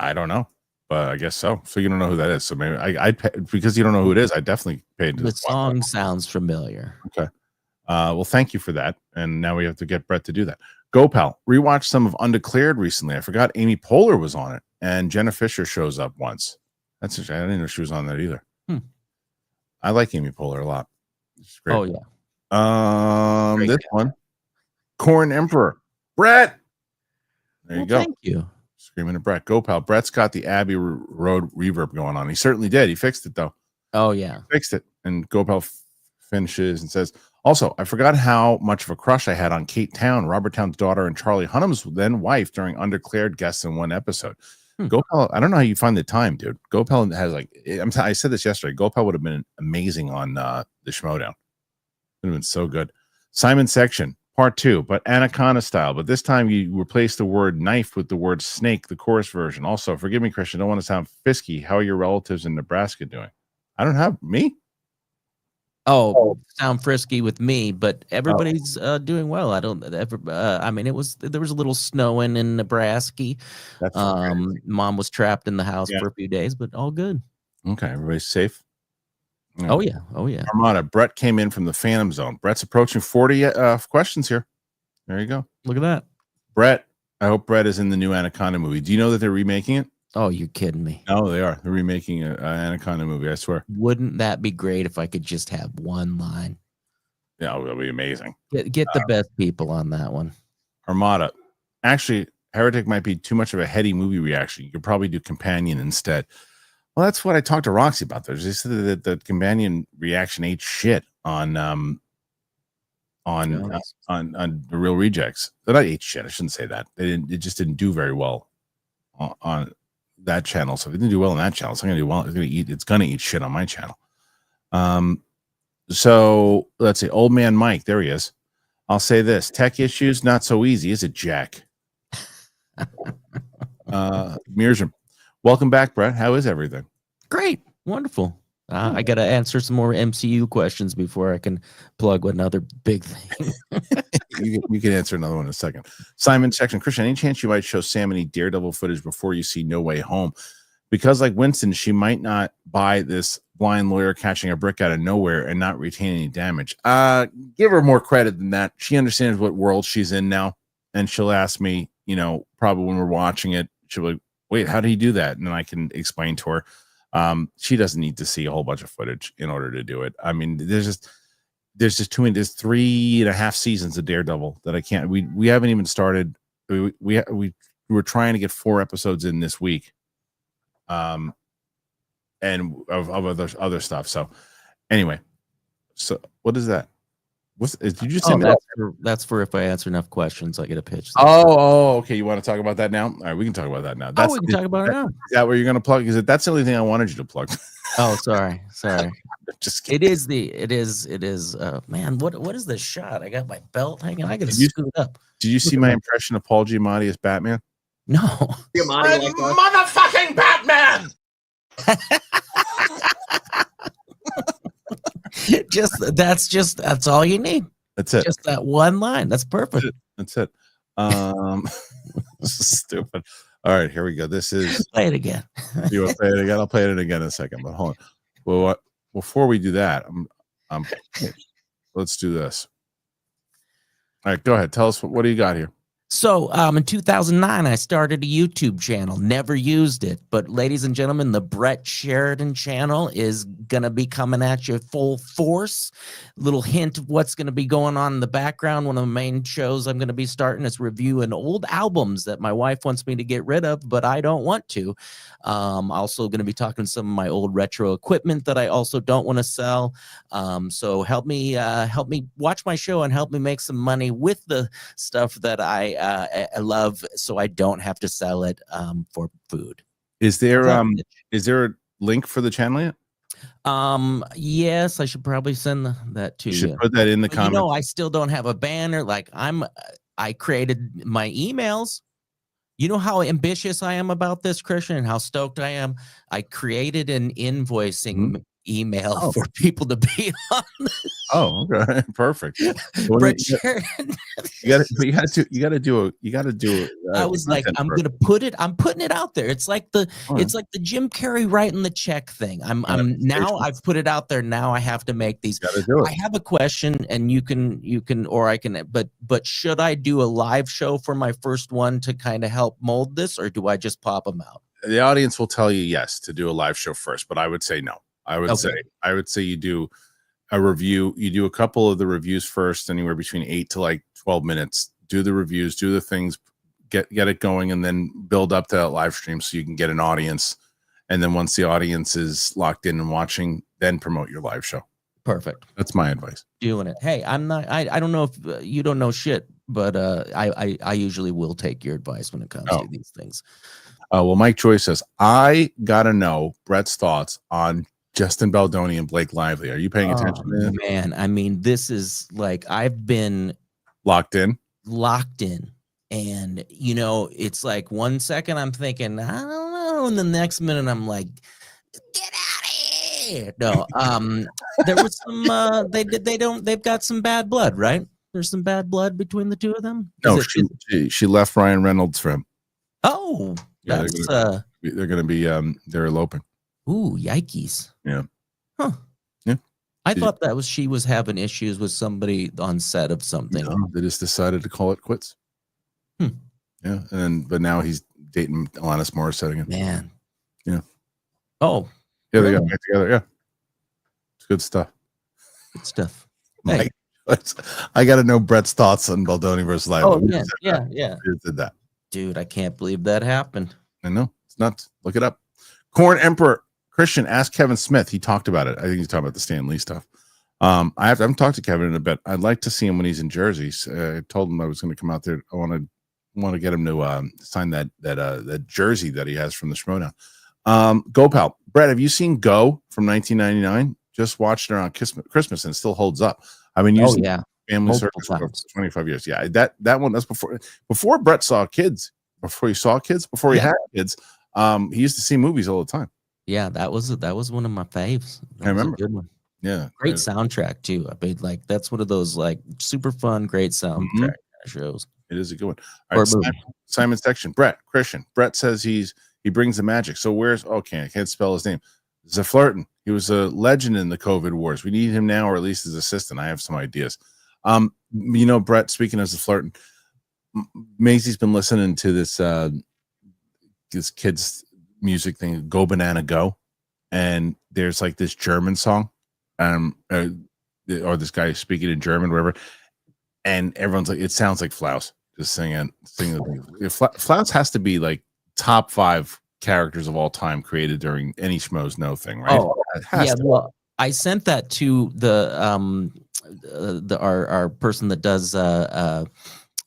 I don't know, but I guess so. So you don't know who that is. So maybe I because you don't know who it is. I definitely paid. The song sounds familiar. Okay. Well, thank you for that. And now we have to get Brett to do that. Go Pal. Rewatched some of Undeclared recently. I forgot Amy Poehler was on it, and Jenna Fisher shows up once. I didn't know she was on that either. I like Amy Poehler a lot. She's great. Oh yeah. Great this one, Corn Emperor, Brett. There you go. Thank you. Screaming at Brett. Go Pal. Brett's got the Abbey Road reverb going on. He certainly did. He fixed it though. Oh yeah. He fixed it. And Go Pal finishes and says, also, I forgot how much of a crush I had on Kate Town, Robert Town's daughter, and Charlie Hunnam's then wife during Undeclared guests in one episode. GoPal, I don't know how you find the time, dude. GoPal has like, I said this yesterday. GoPal would have been amazing on the Schmodown. Would have been so good. Simon Section, part 2, but Anaconda style. But this time you replace the word knife with the word snake, the chorus version. Also, forgive me, Kristian, I don't want to sound fisky. How are your relatives in Nebraska doing? I don't have me. Oh, sound frisky with me, but everybody's doing well. I don't ever. I mean, there was a little snowing in Nebraska. That's Mom was trapped in the house for a few days, but all good. Okay, everybody's safe. Yeah. Oh yeah, oh yeah. Armada. Brett came in from the Phantom Zone. Brett's approaching 40 questions here. There you go. Look at that, Brett. I hope Brett is in the new Anaconda movie. Do you know that they're remaking it? Oh, you're kidding me. No, they are. They're remaking an Anaconda movie, I swear. Wouldn't that be great if I could just have one line? Yeah, it'll be amazing. Get the best people on that one. Armada. Actually, Heretic might be too much of a heady movie reaction. You could probably do Companion instead. Well, that's what I talked to Roxy about. They said that the Companion reaction ate shit on the Real Rejects. But I ate shit. I shouldn't say that. It just didn't do very well on that channel. So if it didn't do well on that channel, it's not gonna do well. It's gonna eat shit on my channel. So let's see. Old man Mike, there he is. I'll say this: tech issues not so easy, is it, Jack? Mirjam, welcome back, Brett. How is everything? Great, wonderful. I got to answer some more MCU questions before I can plug another big thing. you can answer another one in a second. Simon Section, Kristian, any chance you might show Sam any Daredevil footage before you see No Way Home? Because like Winston, she might not buy this blind lawyer catching a brick out of nowhere and not retain any damage. Give her more credit than that. She understands what world she's in now, and she'll ask me, probably when we're watching it, she'll be like, wait, how did he do that? And then I can explain to her. She doesn't need to see a whole bunch of footage in order to do it. I mean, there's just too many. There's 3.5 seasons of Daredevil that I can't. We haven't even started. We were trying to get 4 episodes in this week, and of other stuff. So anyway, so what is that? Did you just send me that's for if I answer enough questions, I get a pitch. Okay. You want to talk about that now? All right, we can talk about that now. We can talk about it now. Is that where you're going to plug? Because that's the only thing I wanted you to plug. Oh, sorry. Just kidding. It is. Man, what is this shot? I got my belt hanging. I got to scoot up. Did you see my impression of Paul Giamatti as Batman? No. Motherfucking Batman. That's all you need. That's it. Just that one line. That's perfect. That's it. This is stupid. All right, here we go. This is play it again. You want to play it again? I'll play it again in a second. But hold on. Well, before we do that, let's do this. All right, go ahead. Tell us what do you got here? So in 2009, I started a YouTube channel, never used it. But ladies and gentlemen, the Brett Sheridan channel is going to be coming at you full force. Little hint of what's going to be going on in the background. One of the main shows I'm going to be starting is reviewing old albums that my wife wants me to get rid of, but I don't want to. Also going to be talking some of my old retro equipment that I also don't want to sell. So help me watch my show and help me make some money with the stuff that I love, so I don't have to sell it for food. Is there a link for the channel yet? Yes, I should probably send that to you. Should put that in the comments. I still don't have a banner. Like I created my emails. You know how ambitious I am about this, Kristian, and how stoked I am. I created an invoicing email for people to be on. Oh, okay, perfect. Brett Sheridan. You got to do it. I was like, I'm putting it out there. It's like the Jim Carrey writing the check thing. I've put it out there. Now I have to make these. I have a question, and you can, or I can. But should I do a live show for my first one to kind of help mold this, or do I just pop them out? The audience will tell you yes to do a live show first, but I would say no. I would say you do a review. You do a couple of the reviews first, anywhere between 8 to like 12 minutes. Do the reviews, do the things, get it going, and then build up to that live stream so you can get an audience. And then once the audience is locked in and watching, then promote your live show. Perfect. That's my advice. Doing it. Hey, I'm not. I don't know if you don't know shit, but I usually will take your advice when it comes to these things. Well, Mike Joyce says, I gotta know Brett's thoughts on Justin Baldoni and Blake Lively. Are you paying attention to that? Man, I mean, this is like I've been Locked in. And it's like 1 second I'm thinking I don't know, and the next minute I'm like, get out of here. No, there was some they've got some bad blood, right? There's some bad blood between the two of them. No, she left Ryan Reynolds for him. Oh, Yeah, that's they're gonna be they're eloping. Ooh, yikes. Yeah. Huh. Yeah. I thought that was she was having issues with somebody on set of something. No, they just decided to call it quits. Yeah, but now he's dating Alanis Morissette again. Man. Yeah. Oh. Yeah, they got back together. Yeah. It's good stuff. Good stuff. Hey. I got to know Brett's thoughts on Baldoni versus Lively. Oh, yeah. Who did that? Dude, I can't believe that happened. I know. It's nuts. Look it up. Corn Emperor Kristian, ask Kevin Smith. He talked about it. I think he's talking about the Stan Lee stuff. I haven't talked to Kevin in a bit. I'd like to see him when he's in Jersey. I told him I was going to come out there. I want to get him to sign that jersey that he has from the Schmodown. Go Pal. Brett, have you seen Go from 1999? Just watched it on Christmas and it still holds up. I've been using Family Circus for 25 years. Yeah, that one, that's before Brett saw kids, before he had kids. He used to see movies all the time. Yeah, that was one of my faves. I remember. A good one. Yeah, great soundtrack too. I mean, like that's one of those like super fun, great soundtrack shows. It is a good one. All right, Simon section. Kristian. Brett says he brings the magic. So where's I can't spell his name. Zaflurton. He was a legend in the COVID wars. We need him now, or at least his assistant. I have some ideas. Brett, speaking of Zaflurton, Maisie's been listening to this kid's music thing, Go Banana Go, and there's like this German song, or this guy speaking in German, whatever, and everyone's like, it sounds like Flaus just singing. Flaus has to be like top 5 characters of all time created during any Schmoes Know thing, right? Oh, yeah. Well, I sent that to our person that does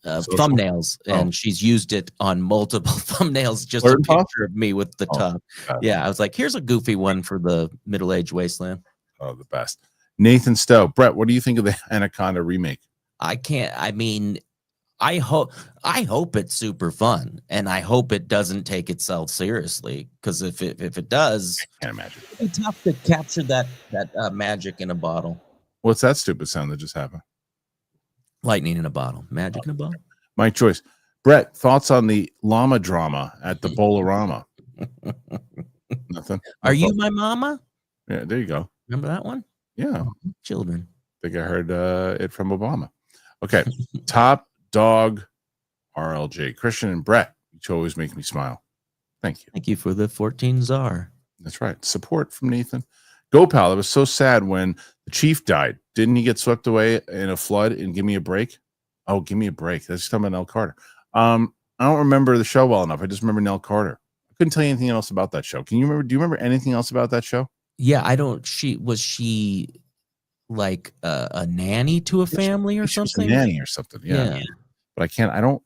thumbnails, and she's used it on multiple thumbnails. Just a picture of me with the tub. Yeah, I was like, here's a goofy one for the middle-aged wasteland. Oh, the best. Nathan Stowe. Brett, what do you think of the Anaconda remake? I hope it's super fun, and I hope it doesn't take itself seriously, because if it does, I can't imagine. It's tough to capture that magic in a bottle. What's that stupid sound that just happened? Lightning in a bottle. Magic in a bottle. Mike Joyce. Brett, thoughts on the llama drama at the Bolorama? Nothing. Are you my mama? Yeah, there you go. Remember that one? Yeah. Children. I think I heard it from Obama. Okay. Top dog RLJ. Kristian and Brett, you always make me smile. Thank you. Thank you for the 14 czar. That's right. Support from Nathan. Go Pal. It was so sad when the chief died. Didn't he get swept away in a flood? And give me a break. Oh, give me a break. That's talking about Nell Carter. I don't remember the show well enough. I just remember Nell Carter. I couldn't tell you anything else about that show. Do you remember anything else about that show? Yeah, I don't. Was she like a nanny to a family or something? A nanny or something. Yeah. But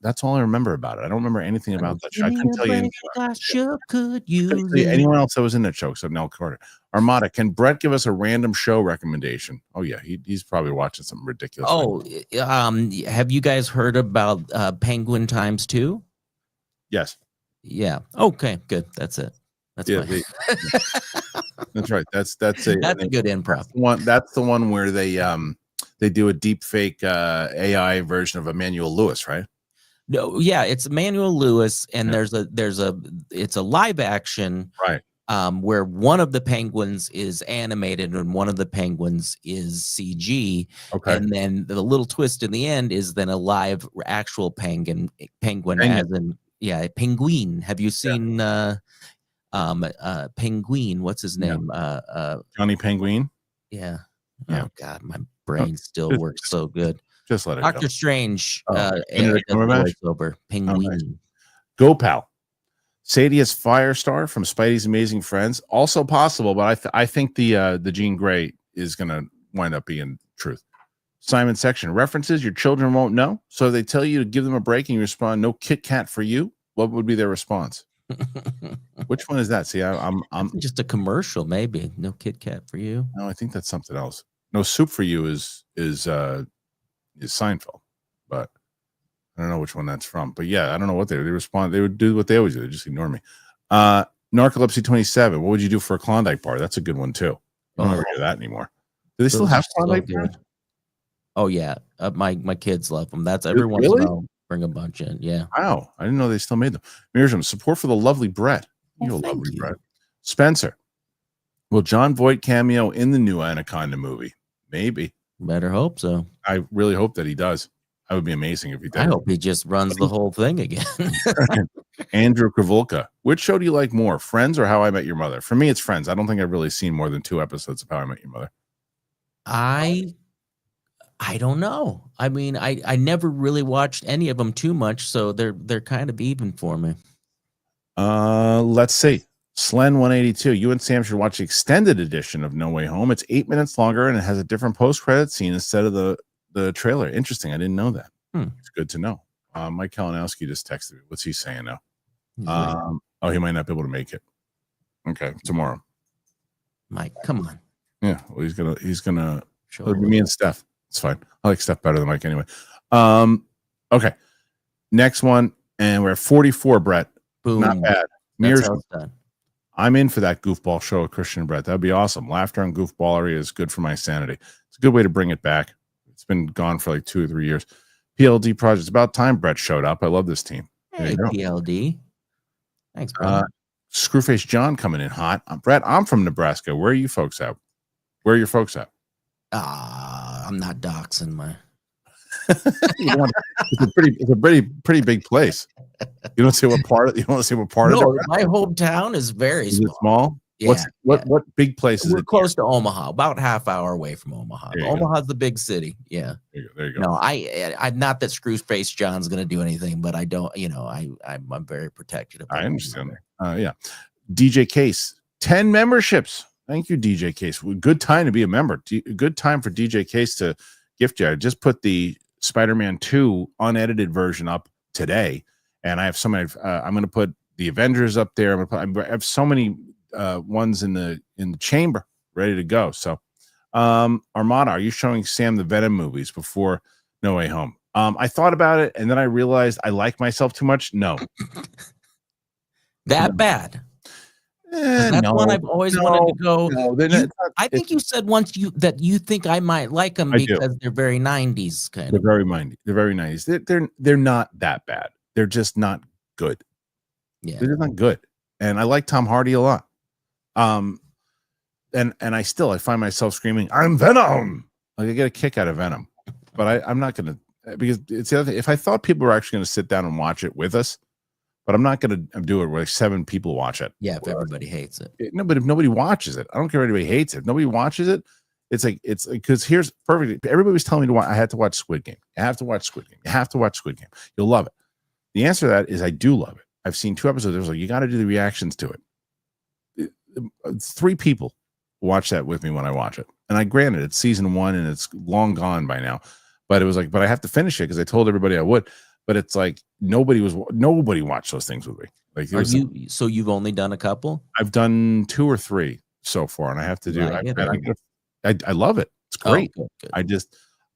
that's all I remember about it. I don't remember anything about that show. I couldn't tell you anything. I sure could use anyone else that was in that show except Nell Carter. Armada, can Brett give us a random show recommendation? Oh yeah, he's probably watching something ridiculous. Oh, have you guys heard about Penguin Times 2? Yes. Yeah. Okay, good. That's it. That's fine. That's right. That's a good improv. That's the one where they do a deep fake AI version of Emmanuel Lewis, right? No, yeah, it's Emmanuel Lewis, and it's a live action, right? Where one of the penguins is animated and one of the penguins is CG. Okay, and then the little twist in the end is then a live actual penguin. As in, penguin. Have you seen Penguin? What's his name? Johnny Penguin. Yeah. Oh God, my brain still works so good. Just let it Doctor go. Strange. Voiceover. Penguin. Oh, nice. Go Pal. Sadie is Firestar from Spidey's Amazing Friends. Also possible, but I think the Jean Grey is going to wind up being truth. Simon section. References your children won't know. So they tell you to give them a break and you respond, no Kit Kat for you. What would be their response? Which one is that? See, I'm just a commercial, maybe. No Kit Kat for you. no, I think that's something else. No, Soup for You is Seinfeld, but I don't know which one that's from. But yeah, I don't know what they respond. They would do what they always do. They just ignore me. Narcolepsy 27. What would you do for a Klondike bar? That's a good one too. I don't ever hear that anymore. Do they still have Klondike bars? Oh yeah, my kids love them. That's every once in a while bring a bunch in. Yeah. Wow, I didn't know they still made them. Miriam, support for the lovely Brett. You lovely Brett. Spencer, will John Voight cameo in the new Anaconda movie? Maybe. Better hope so. I really hope that he does. That would be amazing if he did. I hope he just runs the whole thing again. Andrew Kravolka, which show do you like more, Friends or How I Met Your Mother? For me, it's Friends. I don't think I've really seen more than 2 episodes of How I Met Your Mother. I don't know. I mean, I never really watched any of them too much, so they're kind of even for me. Let's see. Slen 182. You and Sam should watch the extended edition of No Way Home. It's 8 minutes longer and it has a different post-credit scene instead of the trailer. Interesting. I didn't know that. It's good to know. Mike Kalinowski just texted me. What's he saying now? He might not be able to make it. Okay, tomorrow. Mike, come on. Yeah, well, he's gonna Sure. me and Steph. It's fine. I like Steph better than Mike anyway. Okay. Next one, and we're at 44, Brett. Boom. Not bad. That's how it's done. I'm in for that goofball show with Kristian and Brett. That'd be awesome. Laughter and goofballery is good for my sanity. It's a good way to bring it back. It's been gone for like 2 or 3 years. PLD project. It's about time Brett showed up. I love this team. Hey, PLD. Thanks, bro. Screwface John coming in hot. Brett, I'm from Nebraska. Where are you folks at? Where are your folks at? I'm not doxing my. It's a pretty big place. You don't see what part. You don't see what part of it. My hometown is very small. Is it small? Yeah. What big place is it? We're close to Omaha, about half hour away from Omaha. Omaha's the big city. Yeah. There you go. No, I'm not that Screwface John's going to do anything, but I don't. I'm very protective. I understand. Yeah. DJ Case, 10 memberships. Thank you, DJ Case. Good time to be a member. Good time for DJ Case to gift you. I just put the Spider-Man 2 unedited version up today, and I have so many. I'm going to put the Avengers up there. I have so many ones in the chamber ready to go. So, Armada, are you showing Sam the Venom movies before No Way Home? I thought about it, and then I realized I like myself too much. No, that bad. That's one I've always wanted to go. I think you said once that you think I might like them because they're very 90s kind of. They're very 90s. They're not that bad. They're just not good. Yeah, they're not good. And I like Tom Hardy a lot. And I find myself screaming, "I'm Venom!" Like I get a kick out of Venom, but I'm not gonna, because it's the other thing. If I thought people were actually gonna sit down and watch it with us. But I'm not going to do it where like 7 people watch it. Yeah, if everybody hates it. No, but if nobody watches it, I don't care if anybody hates it. If nobody watches it, it's because here's perfect. Everybody was telling me I had to watch Squid Game. You have to watch Squid Game. You have to watch Squid Game. You'll love it. The answer to that is I do love it. I've seen 2 episodes. It was like, you got to do the reactions to it. 3 people watch that with me when I watch it. And granted, it's season 1 and it's long gone by now. But it was like, but I have to finish it because I told everybody I would. But it's like nobody watched those things with me. Like, so you've only done a couple? I've done 2 or 3 so far, and I have to do. I love it. It's great. Oh, good.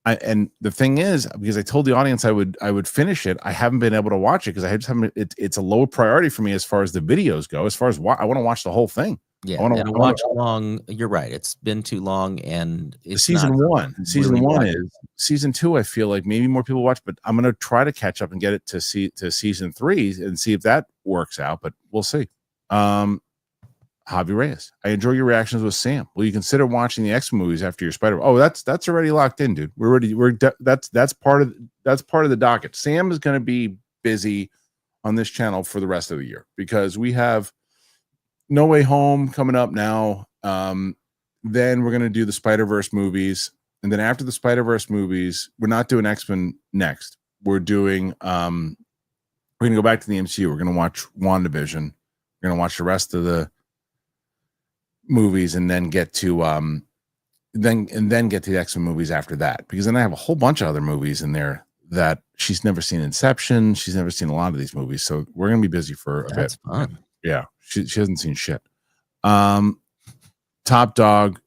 And the thing is, because I told the audience I would finish it, I haven't been able to watch it because I just haven't. It's a low priority for me as far as the videos go. As far as I want to watch the whole thing. Yeah, I watch along. You're right. It's been too long, and it's season 1. Season 1 is season 2. I feel like maybe more people watch, but I'm going to try to catch up and get it to season 3 and see if that works out. But we'll see. Javi Reyes, I enjoy your reactions with Sam. Will you consider watching the X movies after your Spider? Oh, that's already locked in, dude. That's part of the docket. Sam is going to be busy on this channel for the rest of the year because we have No Way Home coming up now. Then we're going to do the Spider-Verse movies. And then after the Spider-Verse movies, we're not doing X-Men next. We're doing, we're going to go back to the MCU. We're going to watch WandaVision. We're going to watch the rest of the movies and then get to, then get to the X-Men movies after that. Because then I have a whole bunch of other movies in there that she's never seen Inception. She's never seen a lot of these movies. So we're going to be busy for a That's bit. fun. Yeah. She hasn't seen shit. Top Dog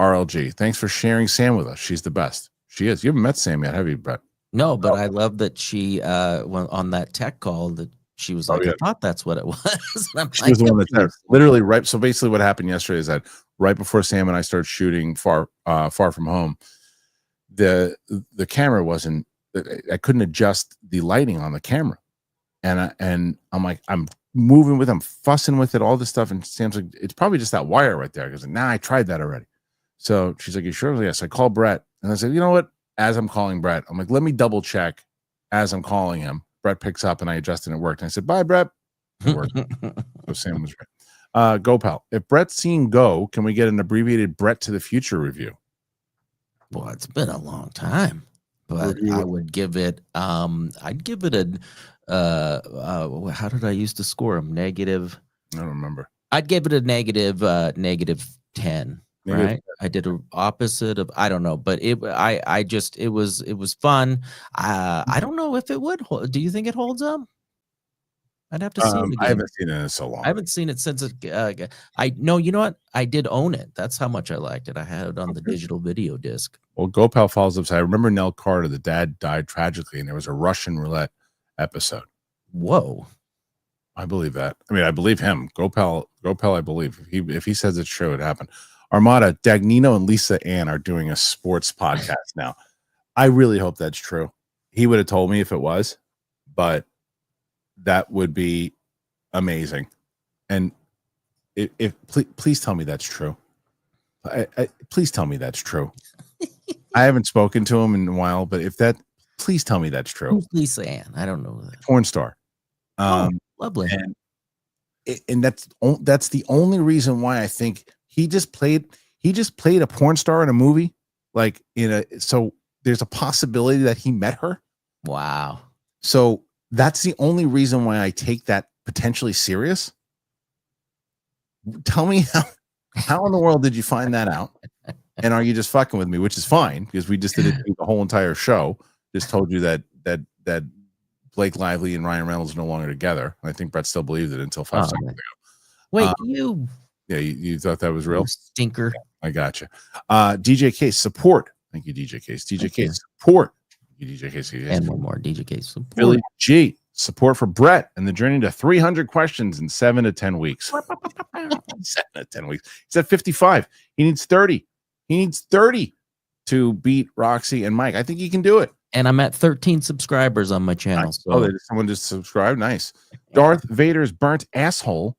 RLG. Thanks for sharing Sam with us. She's the best. She is. You haven't met Sam yet, have you, Brett? No, but I love that she went on that tech call that she was like, I thought that's what it was. And I'm She like, was the one that said, literally right. So basically what happened yesterday is that right before Sam and I started shooting Far From Home, the camera wasn't, I couldn't adjust the lighting on the camera. And I'm like, I'm moving with, I'm fussing with it, all this stuff. And Sam's like, it's probably just that wire right there. I goes, nah, I tried that already. So she's like, you sure? Yes. I called Brett and I said, you know what? As I'm calling Brett, I'm like, let me double check as I'm calling him. Brett picks up and I adjusted and it worked. And I said, bye, Brett. It worked. So Sam was right. Go Pal. If Brett's seen Go, can we get an abbreviated Brett to the Future review? Well, it's been a long time, but I would give it, I'd give it how did I used to score them? Negative. I don't remember. I'd give it a negative 10. Right. I did a opposite of, I don't know, but it was fun. I don't know if it would hold. Do you think it holds up? I'd have to see it again. I haven't seen it in so long. I haven't seen it since it. No, you know what? I did own it. That's how much I liked it. I had it on the digital video disc. Well, Gopal follows up. I remember Nell Carter, the dad died tragically, and there was a Russian roulette episode. Whoa. I believe that. I mean, I believe him. Gopal, I believe. If he says it's true, it happened. Armada, Dagnino, and Lisa Ann are doing a sports podcast now. I really hope that's true. He would have told me if it was, but that would be amazing. And if please tell me that's true. Please tell me that's true. I haven't spoken to him in a while, but please tell me that's true. Who's Lisa Ann? I don't know that. Porn star. Lovely. And that's the only reason why I think he just played a porn star in a movie, so there's a possibility that he met her. Wow. So that's the only reason why I take that potentially serious. Tell me how in the world did you find that out? And are you just fucking with me? Which is fine, because we just did it the whole entire show. Just told you that Blake Lively and Ryan Reynolds are no longer together. And I think Brett still believed it until 5 seconds ago. Wait, yeah, you thought that was real? Stinker. I got you. DJ Case, support. Thank you, DJ Case. DJ Case, support. Thank you, DJ Case. And one more, DJ Case, support. Billy G, support for Brett and the journey to 300 questions in 7 to 10 weeks. 7 to 10 weeks. He's at 55. He needs 30. He needs 30 to beat Roxy and Mike. I think he can do it. And I'm at 13 subscribers on my channel. So. Someone just subscribed. Nice. Darth Vader's burnt asshole.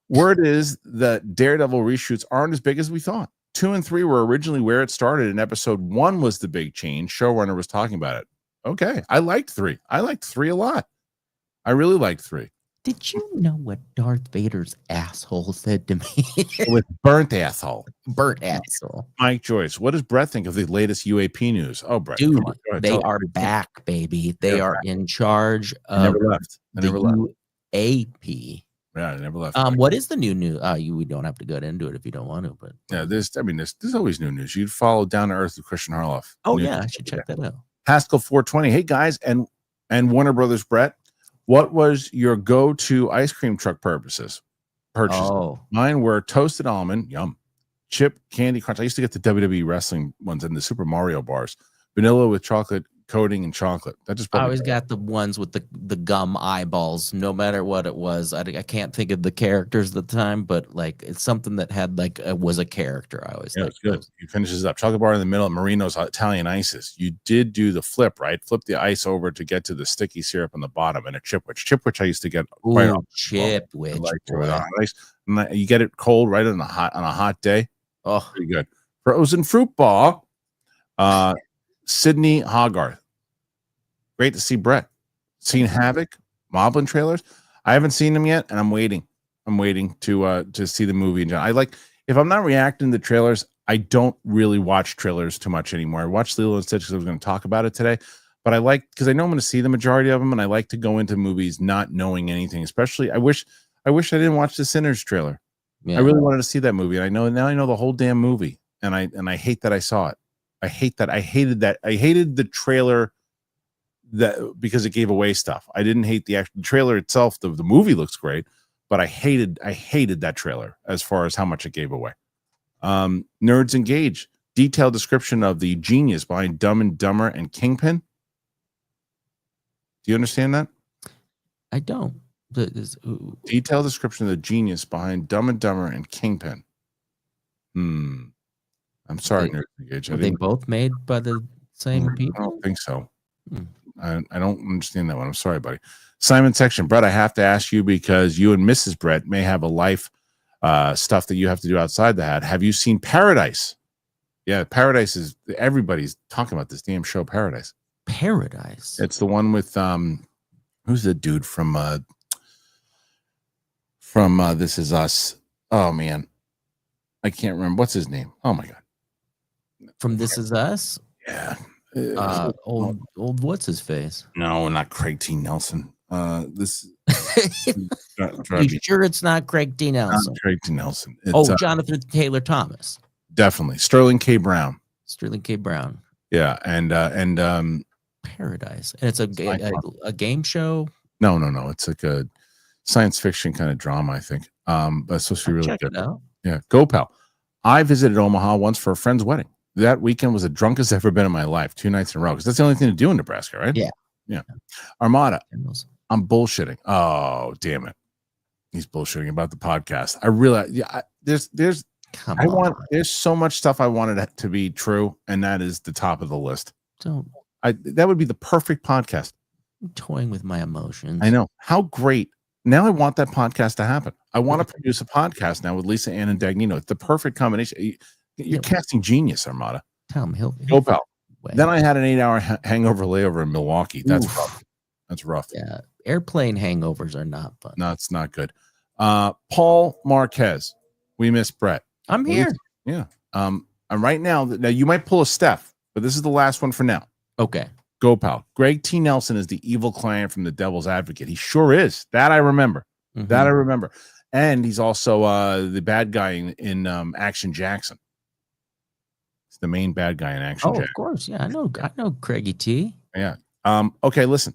Word is that Daredevil reshoots aren't as big as we thought. 2 and 3 were originally where it started, and episode 1 was the big change. Showrunner was talking about it. Okay. I liked 3. I liked 3 a lot. I really liked 3. Did you know what Darth Vader's asshole said to me? With burnt asshole. Burnt asshole. Mike Joyce, what does Brett think of the latest UAP news? Oh, Brett. Dude, they are back, baby. They are in charge of never left. UAP. Yeah, I never left. What is the new we don't have to go into it if you don't want to, but yeah, there's always new news. You'd follow Down to Earth with Kristian Harloff. Oh yeah, I should check that out. Haskell 420. Hey guys, and Warner Brothers Brett, what was your go-to ice cream truck purchase? Oh, mine were toasted almond, yum, chip candy crunch. I used to get the WWE wrestling ones and the Super Mario bars, vanilla with chocolate coating and chocolate. That just I always got the ones with the gum eyeballs, no matter what it was. I can't think of the characters at the time, but like it's something that had was a character. I always it's good. You finish this up. Chocolate bar in the middle of Marino's Italian ices. You did do the flip, right? Flip the ice over to get to the sticky syrup on the bottom, and a Chipwich I used to get quite often. Chipwich. And you get it cold right on a hot day. Oh, pretty good. Frozen fruit ball. Sydney Hogarth. Great to see Brett. Seen Havoc, Moblin trailers. I haven't seen them yet, and I'm waiting. I'm waiting to see the movie. If I'm not reacting to trailers, I don't really watch trailers too much anymore. I watched Lilo and Stitch because I was going to talk about it today, but because I know I'm going to see the majority of them, and I like to go into movies not knowing anything. Especially, I wish I didn't watch the Sinners trailer. Yeah. I really wanted to see that movie, and I know the whole damn movie, and I hate that I saw it. I hate that. I hated that. I hated the trailer that because it gave away stuff. I didn't hate the actual trailer itself. The movie looks great, but I hated that trailer as far as how much it gave away. Nerds Engage, detailed description of the genius behind Dumb and Dumber and Kingpin. Do you understand that? I don't. Detailed description of the genius behind Dumb and Dumber and Kingpin. I'm sorry, Nerds Engage. Were they both made by the same people? I don't think so. I don't understand that one. I'm sorry, buddy. Simon Section, Brett, I have to ask you because you and Mrs. Brett may have a life stuff that you have to do outside the hat. Have you seen Paradise? Yeah, Paradise is everybody's talking about this damn show, Paradise. Paradise. It's the one with who's the dude from This Is Us? Oh man, I can't remember what's his name. Oh my god, from This Is Us. Yeah, old what's his face? No, not Craig T. Nelson. This. You sure it's not Craig T. Nelson? Craig T. Nelson. It's, Jonathan Taylor Thomas. Definitely Sterling K. Brown. Sterling K. Brown. Yeah, and Paradise, and it's a game show. No. It's like a science fiction kind of drama, I think. But it's supposed to be really check good. It out. Yeah, go pal. I visited Omaha once for a friend's wedding. That weekend was the drunkest I've ever been in my life. 2 nights in a row, because that's the only thing to do in Nebraska, right? Yeah. Armada. I'm bullshitting. Oh, damn it. He's bullshitting about the podcast. I realize, there's so much stuff I wanted it to be true, and that is the top of the list. That would be the perfect podcast. I'm toying with my emotions. I know. How great. Now I want that podcast to happen. I want to produce a podcast now with Lisa Ann and Dagnino. It's the perfect combination. You're casting genius, Armada. Tell him he'll go pal. Then I had an 8-hour hangover layover in Milwaukee. That's rough. That's rough. Yeah. Airplane hangovers are not fun. No, it's not good. Paul Marquez. We miss Brett. I'm here. Yeah. I'm right now you might pull a Steph, but this is the last one for now. Okay. Go pal. Greg T. Nelson is the evil client from the Devil's Advocate. He sure is. That I remember. Mm-hmm. That I remember. And he's also the bad guy in Action Jackson. He's the main bad guy in Action Jackson. Of course. Yeah, I know Craigie T. Yeah. Okay, listen.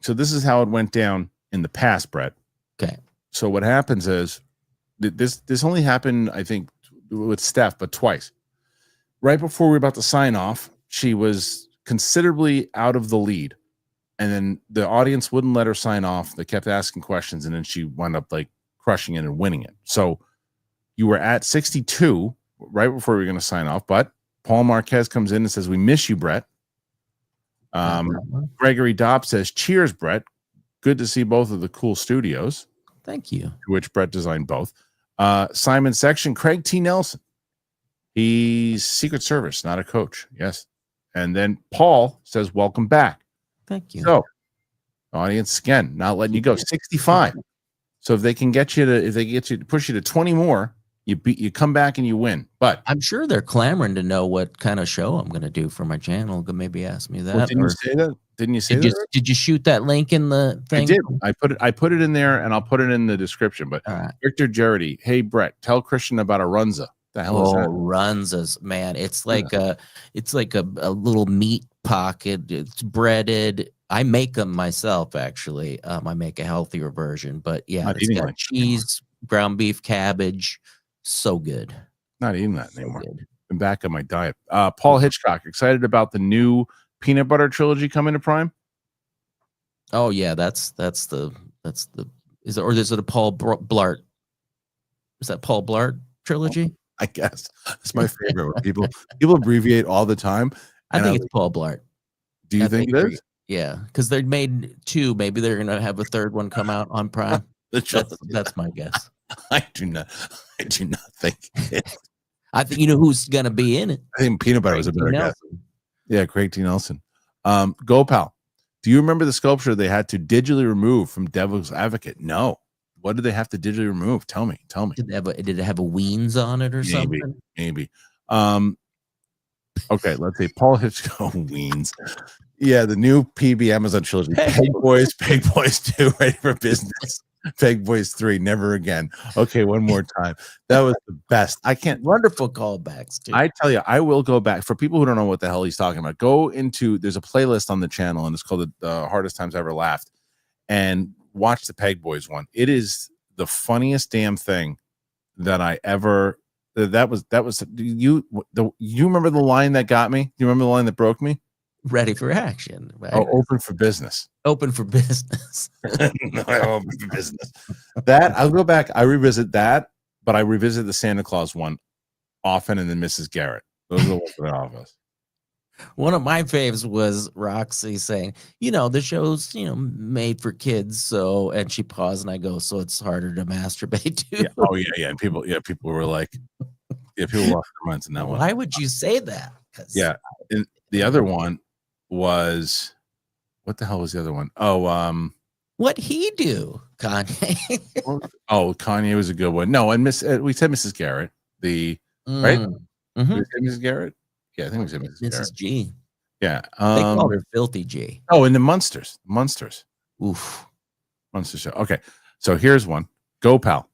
So this is how it went down in the past, Brett. Okay. So what happens is this only happened, I think, with Steph, but twice. Right before we were about to sign off, she was considerably out of the lead, and then the audience wouldn't let her sign off. They kept asking questions, and then she wound up like crushing it and winning it. So you were at 62 right before we were going to sign off, but Paul Marquez comes in and says, "We miss you, Brett." Gregory Dobb says, "Cheers, Brett. Good to see both of the cool studios." Thank you. Which Brett designed both. Simon Section, Craig T. Nelson. He's Secret Service, not a coach. Yes. And then Paul says, "Welcome back." Thank you. So, audience again, not letting you go. 65. So if they get you to push you to 20 more, you come back and you win. But I'm sure they're clamoring to know what kind of show I'm going to do for my channel. Maybe ask me that. Well, didn't you say that? Didn't you say that? Did you shoot that link in the thing? I did. I put it in there, and I'll put it in the description. But Victor Jarity, hey Brett, tell Kristian about a runza. The hell is that? Runzas, man! It's like a little meat pocket. It's breaded. I make them myself, actually. I make a healthier version, but yeah, it's got like cheese, ground beef, cabbage. So good. Not eating that anymore. Been back on my diet. Paul Hitchcock, excited about the new peanut butter trilogy coming to Prime? Oh yeah, that's the is it a Paul Blart? Is that Paul Blart trilogy? I guess it's my favorite. People abbreviate all the time. I think it's Paul Blart. Do you think it is? Yeah, because they made 2. Maybe they're gonna have a 3rd one come out on Prime. That's my guess. I do not think it. I think you know who's gonna be in it. I think peanut butter was a better guess. Yeah, Craig T. Nelson. Go pal. Do you remember the sculpture they had to digitally remove from Devil's Advocate? No. What did they have to digitally remove? Tell me. Did it have a Weens on it or something? Maybe. Okay, let's say Paul Hitchcock Weens. Yeah, the new PB Amazon trilogy. Big Boys 2, ready for business. Peg Boys 3, never again. Okay, one more time. That was the best. I can't. Wonderful callbacks, too. I tell you, I will go back. For people who don't know what the hell he's talking about, go into, there's a playlist on the channel, and it's called the Hardest Times I Ever Laughed, and watch the Peg Boys one. It is the funniest damn thing that I ever. That was you. You remember the line that got me? You remember the line that broke me? Ready for action. Right? Oh, open for business. Open for business. No, open for business. That I'll go back. I revisit that, but I revisit the Santa Claus one often, and then Mrs. Garrett. Those are the ones that are off us. One of my faves was Roxy saying, the show's, made for kids. So, and she paused and I go, so it's harder to masturbate too. Yeah. Oh yeah. And people were like, people lost their minds in that one. Why would you say that? Yeah. And the other one was, what the hell was the other one? Oh, what he do, Kanye? Oh, Kanye was a good one. No, and we said Mrs. Garrett, right? Mm-hmm. We said Mrs. Garrett. Yeah, I think we said Mrs. Garrett. Mrs. G. Yeah, they called her Filthy G. Oh, and the Munsters. Oof. Munster show. Okay, so here's one. Go Pal.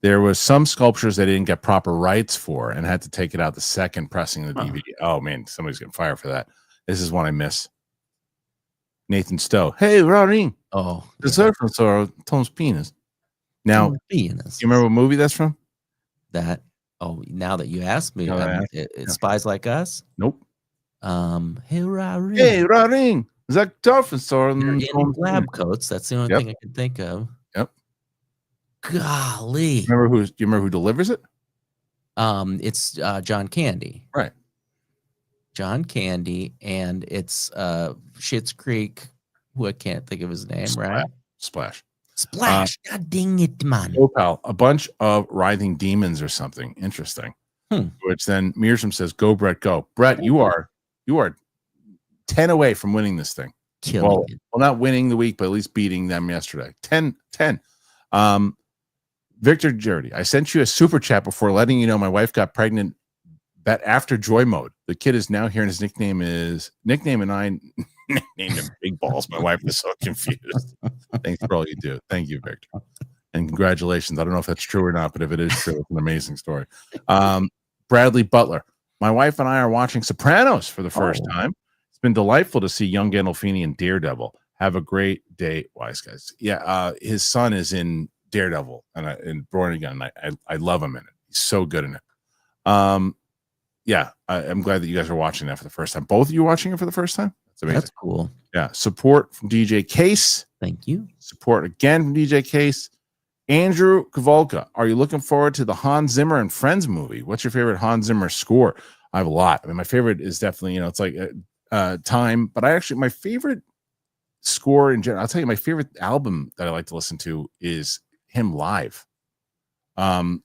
There was some sculptures they didn't get proper rights for, and had to take it out the second pressing of the DVD. Oh man, somebody's getting fired for that. This is one I miss. Nathan Stowe. Hey, Ronnie. Oh, the surface or Tom's penis. Now, penis. You remember what movie that's from? That. Oh, now that you asked me, it's Spies Like Us. Nope. Hey, Ronnie. Hey, Ronnie. Zach Dolphins or in lab coats. That's the only thing I can think of. Yep. Golly. Do you remember who delivers it? It's John Candy. Right. John Candy, and it's Schitt's Creek, who I can't think of his name, right? Splash. God dang it, man. Go Pal, a bunch of writhing demons or something. Interesting. Which then Mearsum says, go, Brett, go. Brett, you are 10 away from winning this thing. Well, not winning the week, but at least beating them yesterday. 10. Victor Jardy, I sent you a super chat before letting you know my wife got pregnant after Joy Mode. The kid is now here, and his nickname, and I nicknamed him Big Balls. My wife was so confused. Thanks for all you do. Thank you, Victor. And congratulations. I don't know if that's true or not, but if it is true, it's an amazing story. Bradley Butler. My wife and I are watching Sopranos for the first time. It's been delightful to see young Gandolfini in Daredevil. Have a great day, wise guys. Yeah, his son is in Daredevil and Born Again. I love him in it. He's so good in it. Yeah, I'm glad that you guys are watching that for the first time. Both of you watching it for the first time? That's amazing. That's cool. Yeah. Support from DJ Case. Thank you. Support again from DJ Case. Andrew Kavolka. Are you looking forward to the Hans Zimmer and Friends movie? What's your favorite Hans Zimmer score? I have a lot. I mean, my favorite is definitely, it's like Time. But my favorite score in general, I'll tell you, my favorite album that I like to listen to is him live.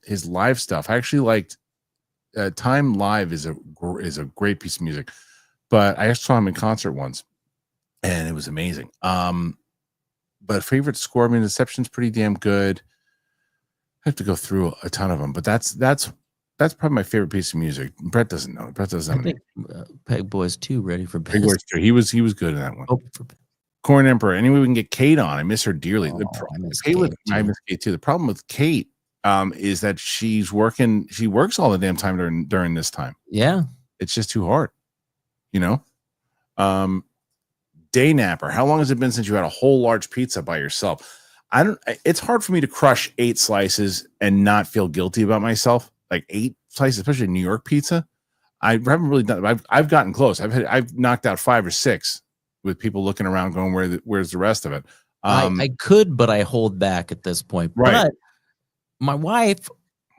His live stuff. I actually liked Time Live is a great piece of music, but I saw him in concert once and it was amazing. But favorite score, I mean, Deception's pretty damn good. I have to go through a ton of them, but that's probably my favorite piece of music. Brett doesn't know. Brett doesn't. I think Peg Boys 2, Ready for Best. Peg Boys 2. He was good in that one. Corn Emperor. Anyway, we can get Kate on. I miss her dearly. I miss Kate too. The problem with Kate is that she works all the damn time during this time. Yeah. It's just too hard. Day napper. How long has it been since you had a whole large pizza by yourself? It's hard for me to crush 8 slices and not feel guilty about myself. Like 8 slices, especially New York pizza. I haven't really done it. I've gotten close. I've knocked out 5 or 6 with people looking around going, where's the rest of it? I could, but I hold back at this point. Right. But my wife,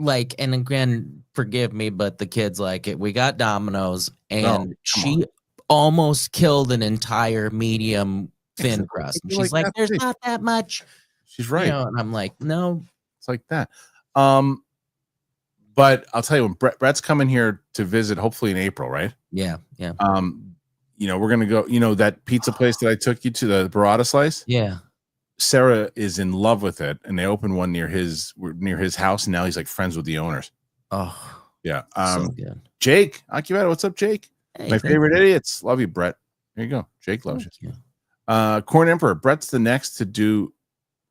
and again, forgive me, but the kids like it. We got Domino's, and she almost killed an entire medium thin crust. And she's like, there's not that much. She's right. And I'm like, no. It's like that. But I'll tell you, when Brett's coming here to visit, hopefully in April, right? Yeah. We're gonna go, that pizza place that I took you to, the Burrata Slice. Yeah. Sarah is in love with it, and they opened one near his house, and now he's like friends with the owners. Oh, yeah. So good. Jake Akivetta, what's up, Jake? Hey, my favorite idiots. Love you, Brett. Here you go. Jake loves you. Corn Emperor. Brett's the next to do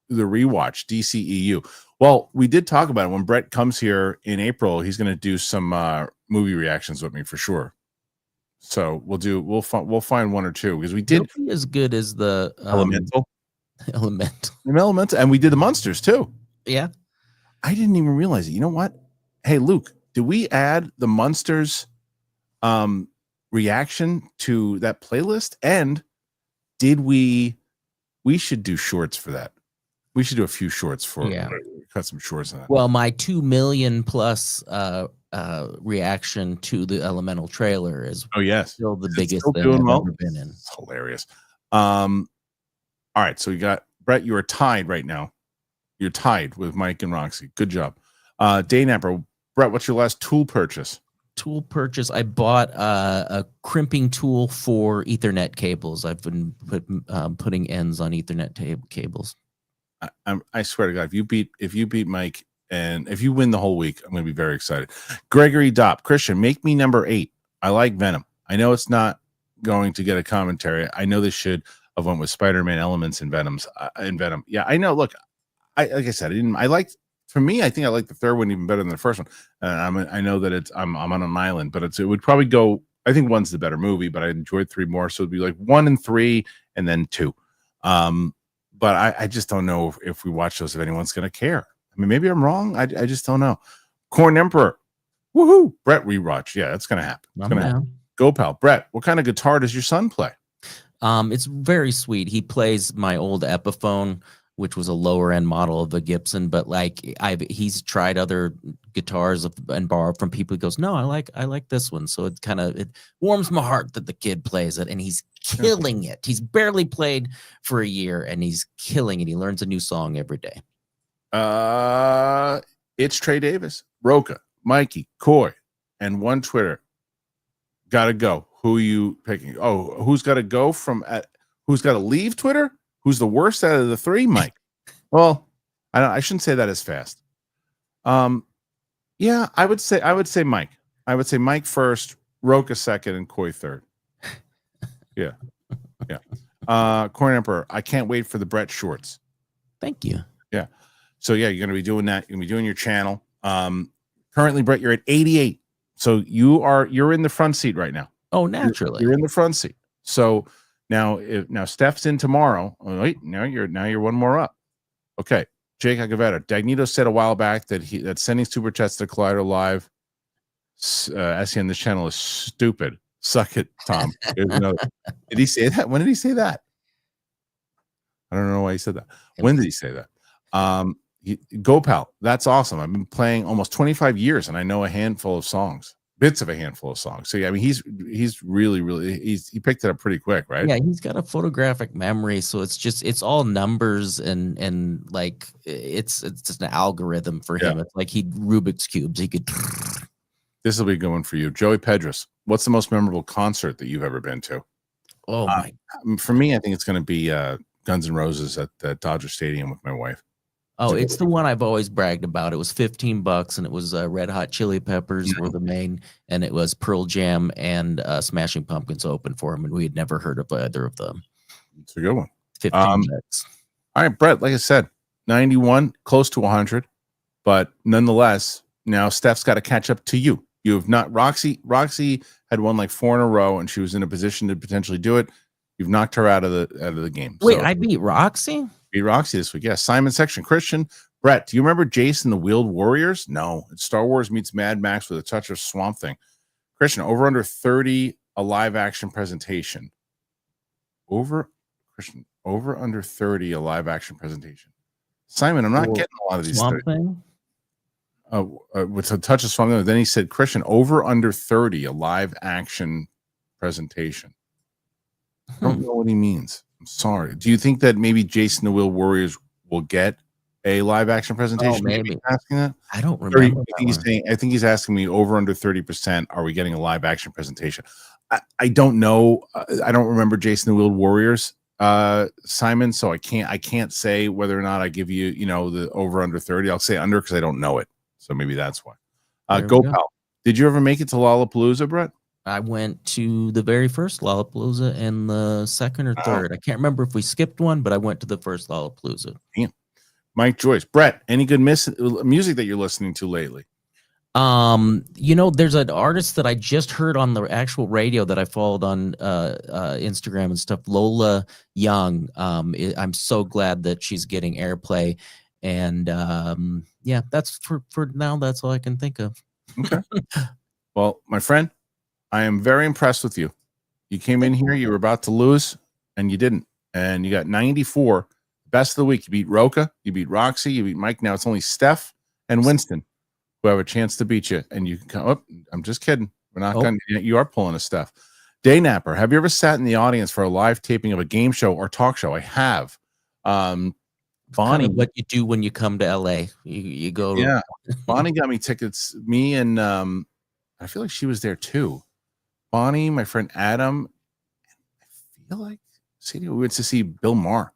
the rewatch DCEU. Well, we did talk about it when Brett comes here in April. He's going to do some movie reactions with me for sure. So we'll find one or two because we did It'll be as good as the Elemental, Elemental. and we did the Monsters too. Yeah. I didn't even realize it. You know what? Hey, Luke, did we add the Monsters reaction to that playlist? And did we should do shorts for that. We should do a few shorts for cut some shorts on that. Well, my 2 million plus reaction to the Elemental trailer is still the biggest thing I've ever been in. It's hilarious. All right, so you got Brett. You are tied right now. You're tied with Mike and Roxy. Good job. Day Napper. Brett, what's your last tool purchase? I bought a crimping tool for Ethernet cables. I've been putting ends on Ethernet cables. I swear to God, if you beat Mike and if you win the whole week, I'm going to be very excited. Gregory Dopp, Kristian, make me number 8. I like Venom. I know it's not going to get a commentary. I know they should have went with Spider-Man elements in Venom. Yeah, I know. Look, like I said, for me, I think I like the third one even better than the first one. I know that I'm on an island, but it would probably go. I think 1's the better movie, but I enjoyed 3 more, so it'd be like 1 and 3, and then 2. But I just don't know if we watch those, if anyone's going to care. I mean, maybe I'm wrong. I just don't know. Corn Emperor, woohoo! Brett rewatch, yeah, that's going to happen. It's going to happen. Go pal, Brett. What kind of guitar does your son play? It's very sweet. He plays my old Epiphone, which was a lower end model of the Gibson, but he's tried other guitars and borrowed from people. He goes, no, I like this one. So it warms my heart that the kid plays it, and he's killing it. He's barely played for a year, and he's killing it. He learns a new song every day. It's Trey Davis, Roca, Mikey, Coy, and one Twitter. Gotta go. Who are you picking? Oh, who's got to go who's got to leave Twitter? Who's the worst out of the 3, Mike? Well, I shouldn't say that as fast. Yeah, I would say Mike. I would say Mike first, Roca second, and Coy third. Yeah. Corn Emperor, I can't wait for the Brett shorts. Thank you. Yeah. So yeah, you're gonna be doing that. You're gonna be doing your channel. Currently, Brett, you're at 88. So you're in the front seat right now. Oh, naturally. You're in the front seat. So now Steph's in tomorrow. Oh, wait, now you're one more up. Okay. Jake Agavetta. Dagnito said a while back that sending super chats to Collider Live SE on this channel is stupid. Suck it, Tom. Did he say that? When did he say that? I don't know why he said that. When did he say that? Go pal. That's awesome. I've been playing almost 25 years and I know a handful of songs. Bits of a handful of songs. So yeah, I mean he's really he picked it up pretty quick, right? Yeah, he's got a photographic memory, so it's all numbers and like it's just an algorithm for him. It's like Rubik's cubes. He could. This will be going for you, Joey Pedras. What's the most memorable concert that you've ever been to? Oh my! For me, I think it's going to be Guns N' Roses at the Dodger Stadium with my wife. Oh, it's the one I've always bragged about. It was $15, and it was Red Hot Chili Peppers were the main, and it was Pearl Jam and Smashing Pumpkins open for him, and we had never heard of either of them. It's a good one. 15 bucks. All right, Brett. Like I said, 91, close to 100, but nonetheless, now Steph's got to catch up to you. You have not. Roxy had won like 4 in a row, and she was in a position to potentially do it. You've knocked her out of the game. Wait, so, I beat Roxy? Beat Roxy this week. Yeah. Simon Section. Kristian. Brett, do you remember Jason the Wheeled Warriors? No. It's Star Wars meets Mad Max with a touch of Swamp Thing. Kristian, over under 30, a live action presentation. Over under 30, a live action presentation. Simon, I'm not getting a lot of these. Swamp Thing? With a touch of Swamp Thing. Then he said, Kristian, over under 30, a live action presentation. I don't know what he means. I'm sorry. Do you think that maybe Jason the Wheel Warriors will get a live action presentation? Oh, maybe. Asking that? I don't remember. I think he's asking me over under 30%. Are we getting a live action presentation? I don't know. I don't remember Jason the Wheel Warriors, Simon. So I can't say whether or not I give you, the over under 30. I'll say under because I don't know it. So maybe that's why. Go pal. Did you ever make it to Lollapalooza, Brett? I went to the very first Lollapalooza and the second or third. I can't remember if we skipped one, but I went to the first Lollapalooza. Damn. Mike Joyce. Brett, any good music that you're listening to lately? There's an artist that I just heard on the actual radio that I followed on Instagram and stuff, Lola Young. I'm so glad that she's getting airplay, and that's for now. That's all I can think of. Okay. Well, my friend, I am very impressed with you. You came in here, you were about to lose, and you didn't, and you got 94. Best of the week. You beat Roca, you beat Roxy, you beat Mike. Now it's only Steph and Winston who have a chance to beat you, and you can come up. I'm just kidding. We're not going to. You are pulling a Steph. Day Napper, have you ever sat in the audience for a live taping of a game show or talk show? I have. Bonnie, kind of what you do when you come to LA. You go. Yeah, Bonnie got me tickets. Me and I feel like she was there too. Bonnie, my friend Adam. I feel like we went to see Bill Maher.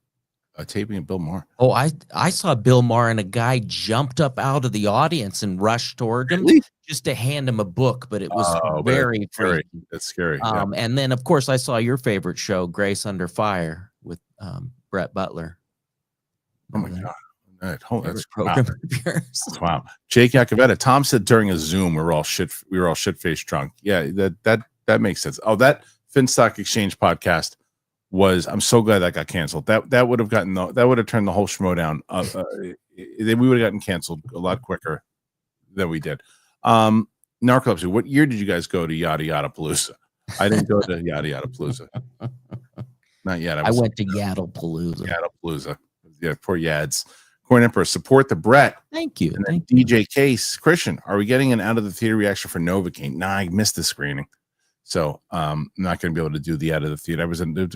Taping of Bill Maher. Oh, I saw Bill Maher, and a guy jumped up out of the audience and rushed toward him just to hand him a book, but it was very scary. That's scary. And then, of course, I saw your favorite show, Grace Under Fire, with Brett Butler. Oh my God. That's program. Wow. Jake Yakavetta. Tom said during a Zoom we were all shit-faced drunk. Yeah, that makes sense. Oh, that Finstock Exchange podcast I'm so glad that got canceled. That would have turned the whole schmo down. We would have gotten canceled a lot quicker than we did. Narcolepsy, what year did you guys go to Yada Yada Palooza? I didn't go to Yada Yada Palooza. Not yet. I went to Yaddle Palooza. Yaddle Palooza. Yeah, poor Yads. Corn Emperor, support the Brett. Thank you. And then DJ Case. Kristian, are we getting an out of the theater reaction for Novocaine? Nah, I missed the screening. So I'm not going to be able to do the out of the theater. It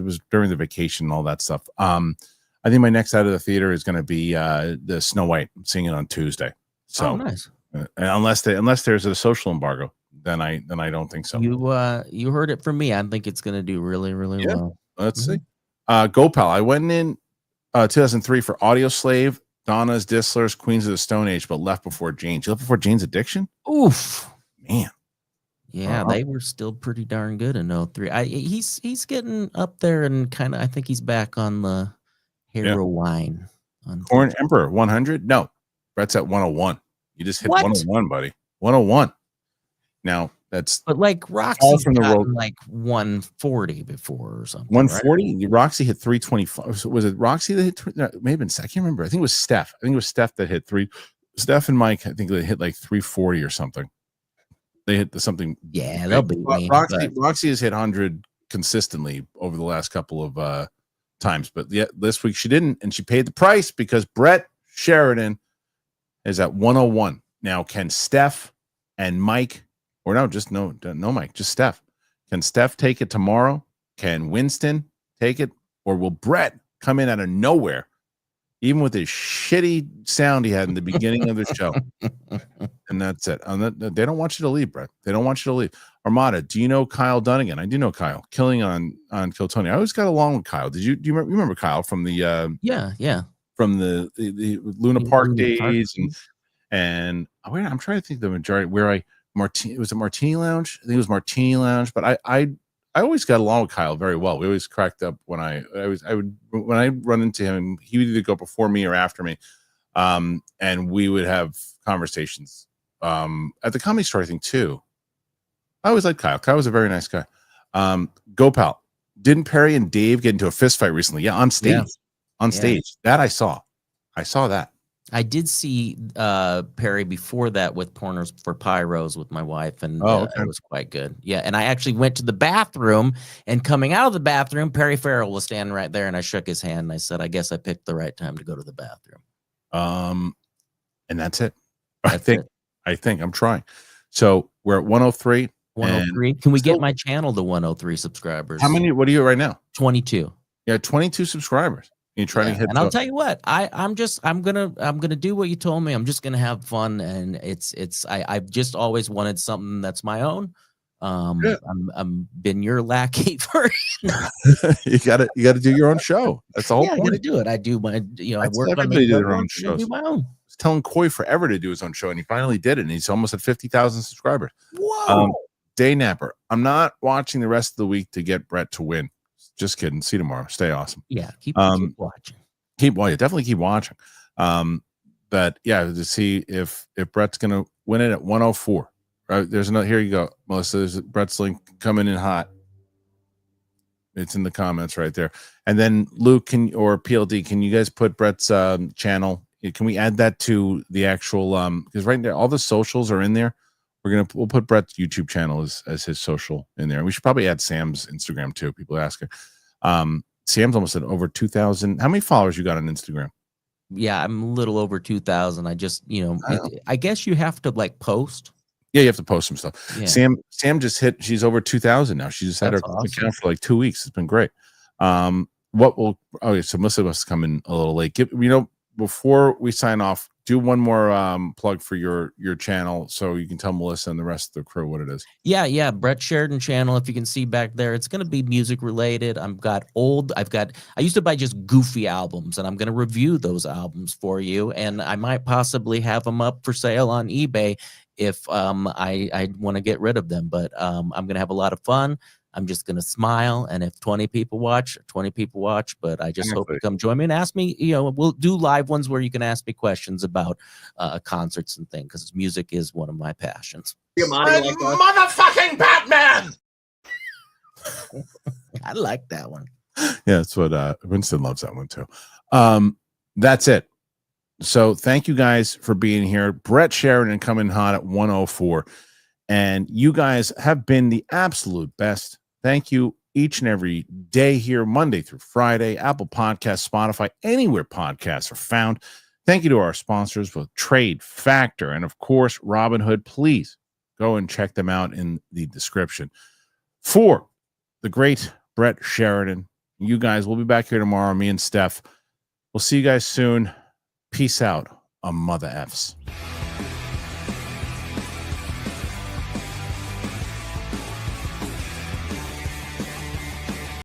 was during the vacation and all that stuff. I think my next out of the theater is going to be the Snow White. I'm seeing it on Tuesday. So nice. Unless there's a social embargo, then I don't think so. You heard it from me. I think it's going to do really, really well. Let's see. GoPal. I went in 2003 for Audio Slave, Donna's, Disslers, Queens of the Stone Age, but left before Jane's. You left before Jane's Addiction? Oof, man. Yeah, they were still pretty darn good in 03. He's getting up there, and kind of I think he's back on the heroine. Corn Emperor 100. No, Brett's at 101. You just hit 101, buddy. 101. Now but like Roxy's from the world, like 140 before or something. 140. Right? Roxy hit 325. Was it Roxy that hit? No, it may have been. I can't remember. I think it was Steph. That hit three. Steph and Mike. I think they hit like 340 or something. They hit something. Yeah, they'll beat me. Roxy has hit 100 consistently over the last couple of times, but this week she didn't, and she paid the price because Brett Sheridan is at 101. Now, can Steph and Mike, or no Mike, just Steph. Can Steph take it tomorrow? Can Winston take it? Or will Brett come in out of nowhere, even with his shitty sound he had in the beginning of the show? And that's it. They don't want you to leave, Brett. They don't want you to leave. Armada, do you know Kyle Dunnigan? I do know Kyle. Killing on Kill Tony. I always got along with Kyle. Do you remember Kyle from the from the Luna Park days and I'm trying to think the majority where was it Martini Lounge? I think it was Martini Lounge, but I always got along with Kyle very well. We always cracked up when I run into him. He would either go before me or after me, and we would have conversations at the Comedy Store, I think, too. I always liked Kyle. Kyle was a very nice guy. GoPal, didn't Perry and Dave get into a fist fight recently? Yeah, on stage. Stage. That I saw that. I did see Perry before that with Corners for Pyros with my wife, and it was quite good. Yeah, and I actually went to the bathroom, and coming out of the bathroom, Perry Farrell was standing right there, and I shook his hand, and I said, I guess I picked the right time to go to the bathroom. And that's it. I think I'm trying. So we're at 103. 103. Can we get my channel to 103 subscribers? How many? What are you right now? 22. Yeah, 22 subscribers. You're trying to hit. And I'll tell you what, I'm gonna do what you told me. I'm just gonna have fun, and I've just always wanted something that's my own. I'm been your lackey for you gotta do your own show. That's the whole point. I gotta do it. I do my I work on their own shows. Do my own. I was telling Coy forever to do his own show, and he finally did it, and he's almost at 50,000 subscribers. Whoa. Day Napper. I'm not watching the rest of the week to get Brett to win. Just kidding. See you tomorrow. Stay awesome. Yeah, keep watching. Definitely keep watching. But yeah, to see if Brett's gonna win it at 104. Right, there's another. Here you go, Melissa. There's Brett's link coming in hot. It's in the comments right there. And then Luke or PLD, can you guys put Brett's channel? Can we add that to the actual because right now all the socials are in there. We'll put Brett's YouTube channel as his social in there. And we should probably add Sam's Instagram too. People are asking. Sam's almost at over 2,000. How many followers you got on Instagram? Yeah, I'm a little over 2,000. I just, I guess you have to like post. Yeah, you have to post some stuff. Yeah. Sam just hit. She's over 2,000 now. She just had her account for like 2 weeks. It's been great. So Melissa must come in a little late. Before we sign off, do one more plug for your channel so you can tell Melissa and the rest of the crew what it is. Yeah. Brett Sheridan channel. If you can see back there, it's going to be music related. I used to buy just goofy albums, and I'm going to review those albums for you. And I might possibly have them up for sale on eBay if I want to get rid of them. But I'm going to have a lot of fun. I'm just going to smile. And if 20 people watch, but I just hope you come join me and ask me, we'll do live ones where you can ask me questions about concerts and things, because music is one of my passions. Motherfucking Batman! I like that one. Yeah, that's what Winston loves that one too. That's it. So thank you guys for being here. Brett Sheridan coming hot at 104. And you guys have been the absolute best. Thank you each and every day here, Monday through Friday, Apple Podcasts, Spotify, anywhere podcasts are found. Thank you to our sponsors, both Trade, Factor, and of course, Robinhood. Please go and check them out in the description. For the great Brett Sheridan, you guys, we'll be back here tomorrow, me and Steph. We'll see you guys soon. Peace out, Mother Fs.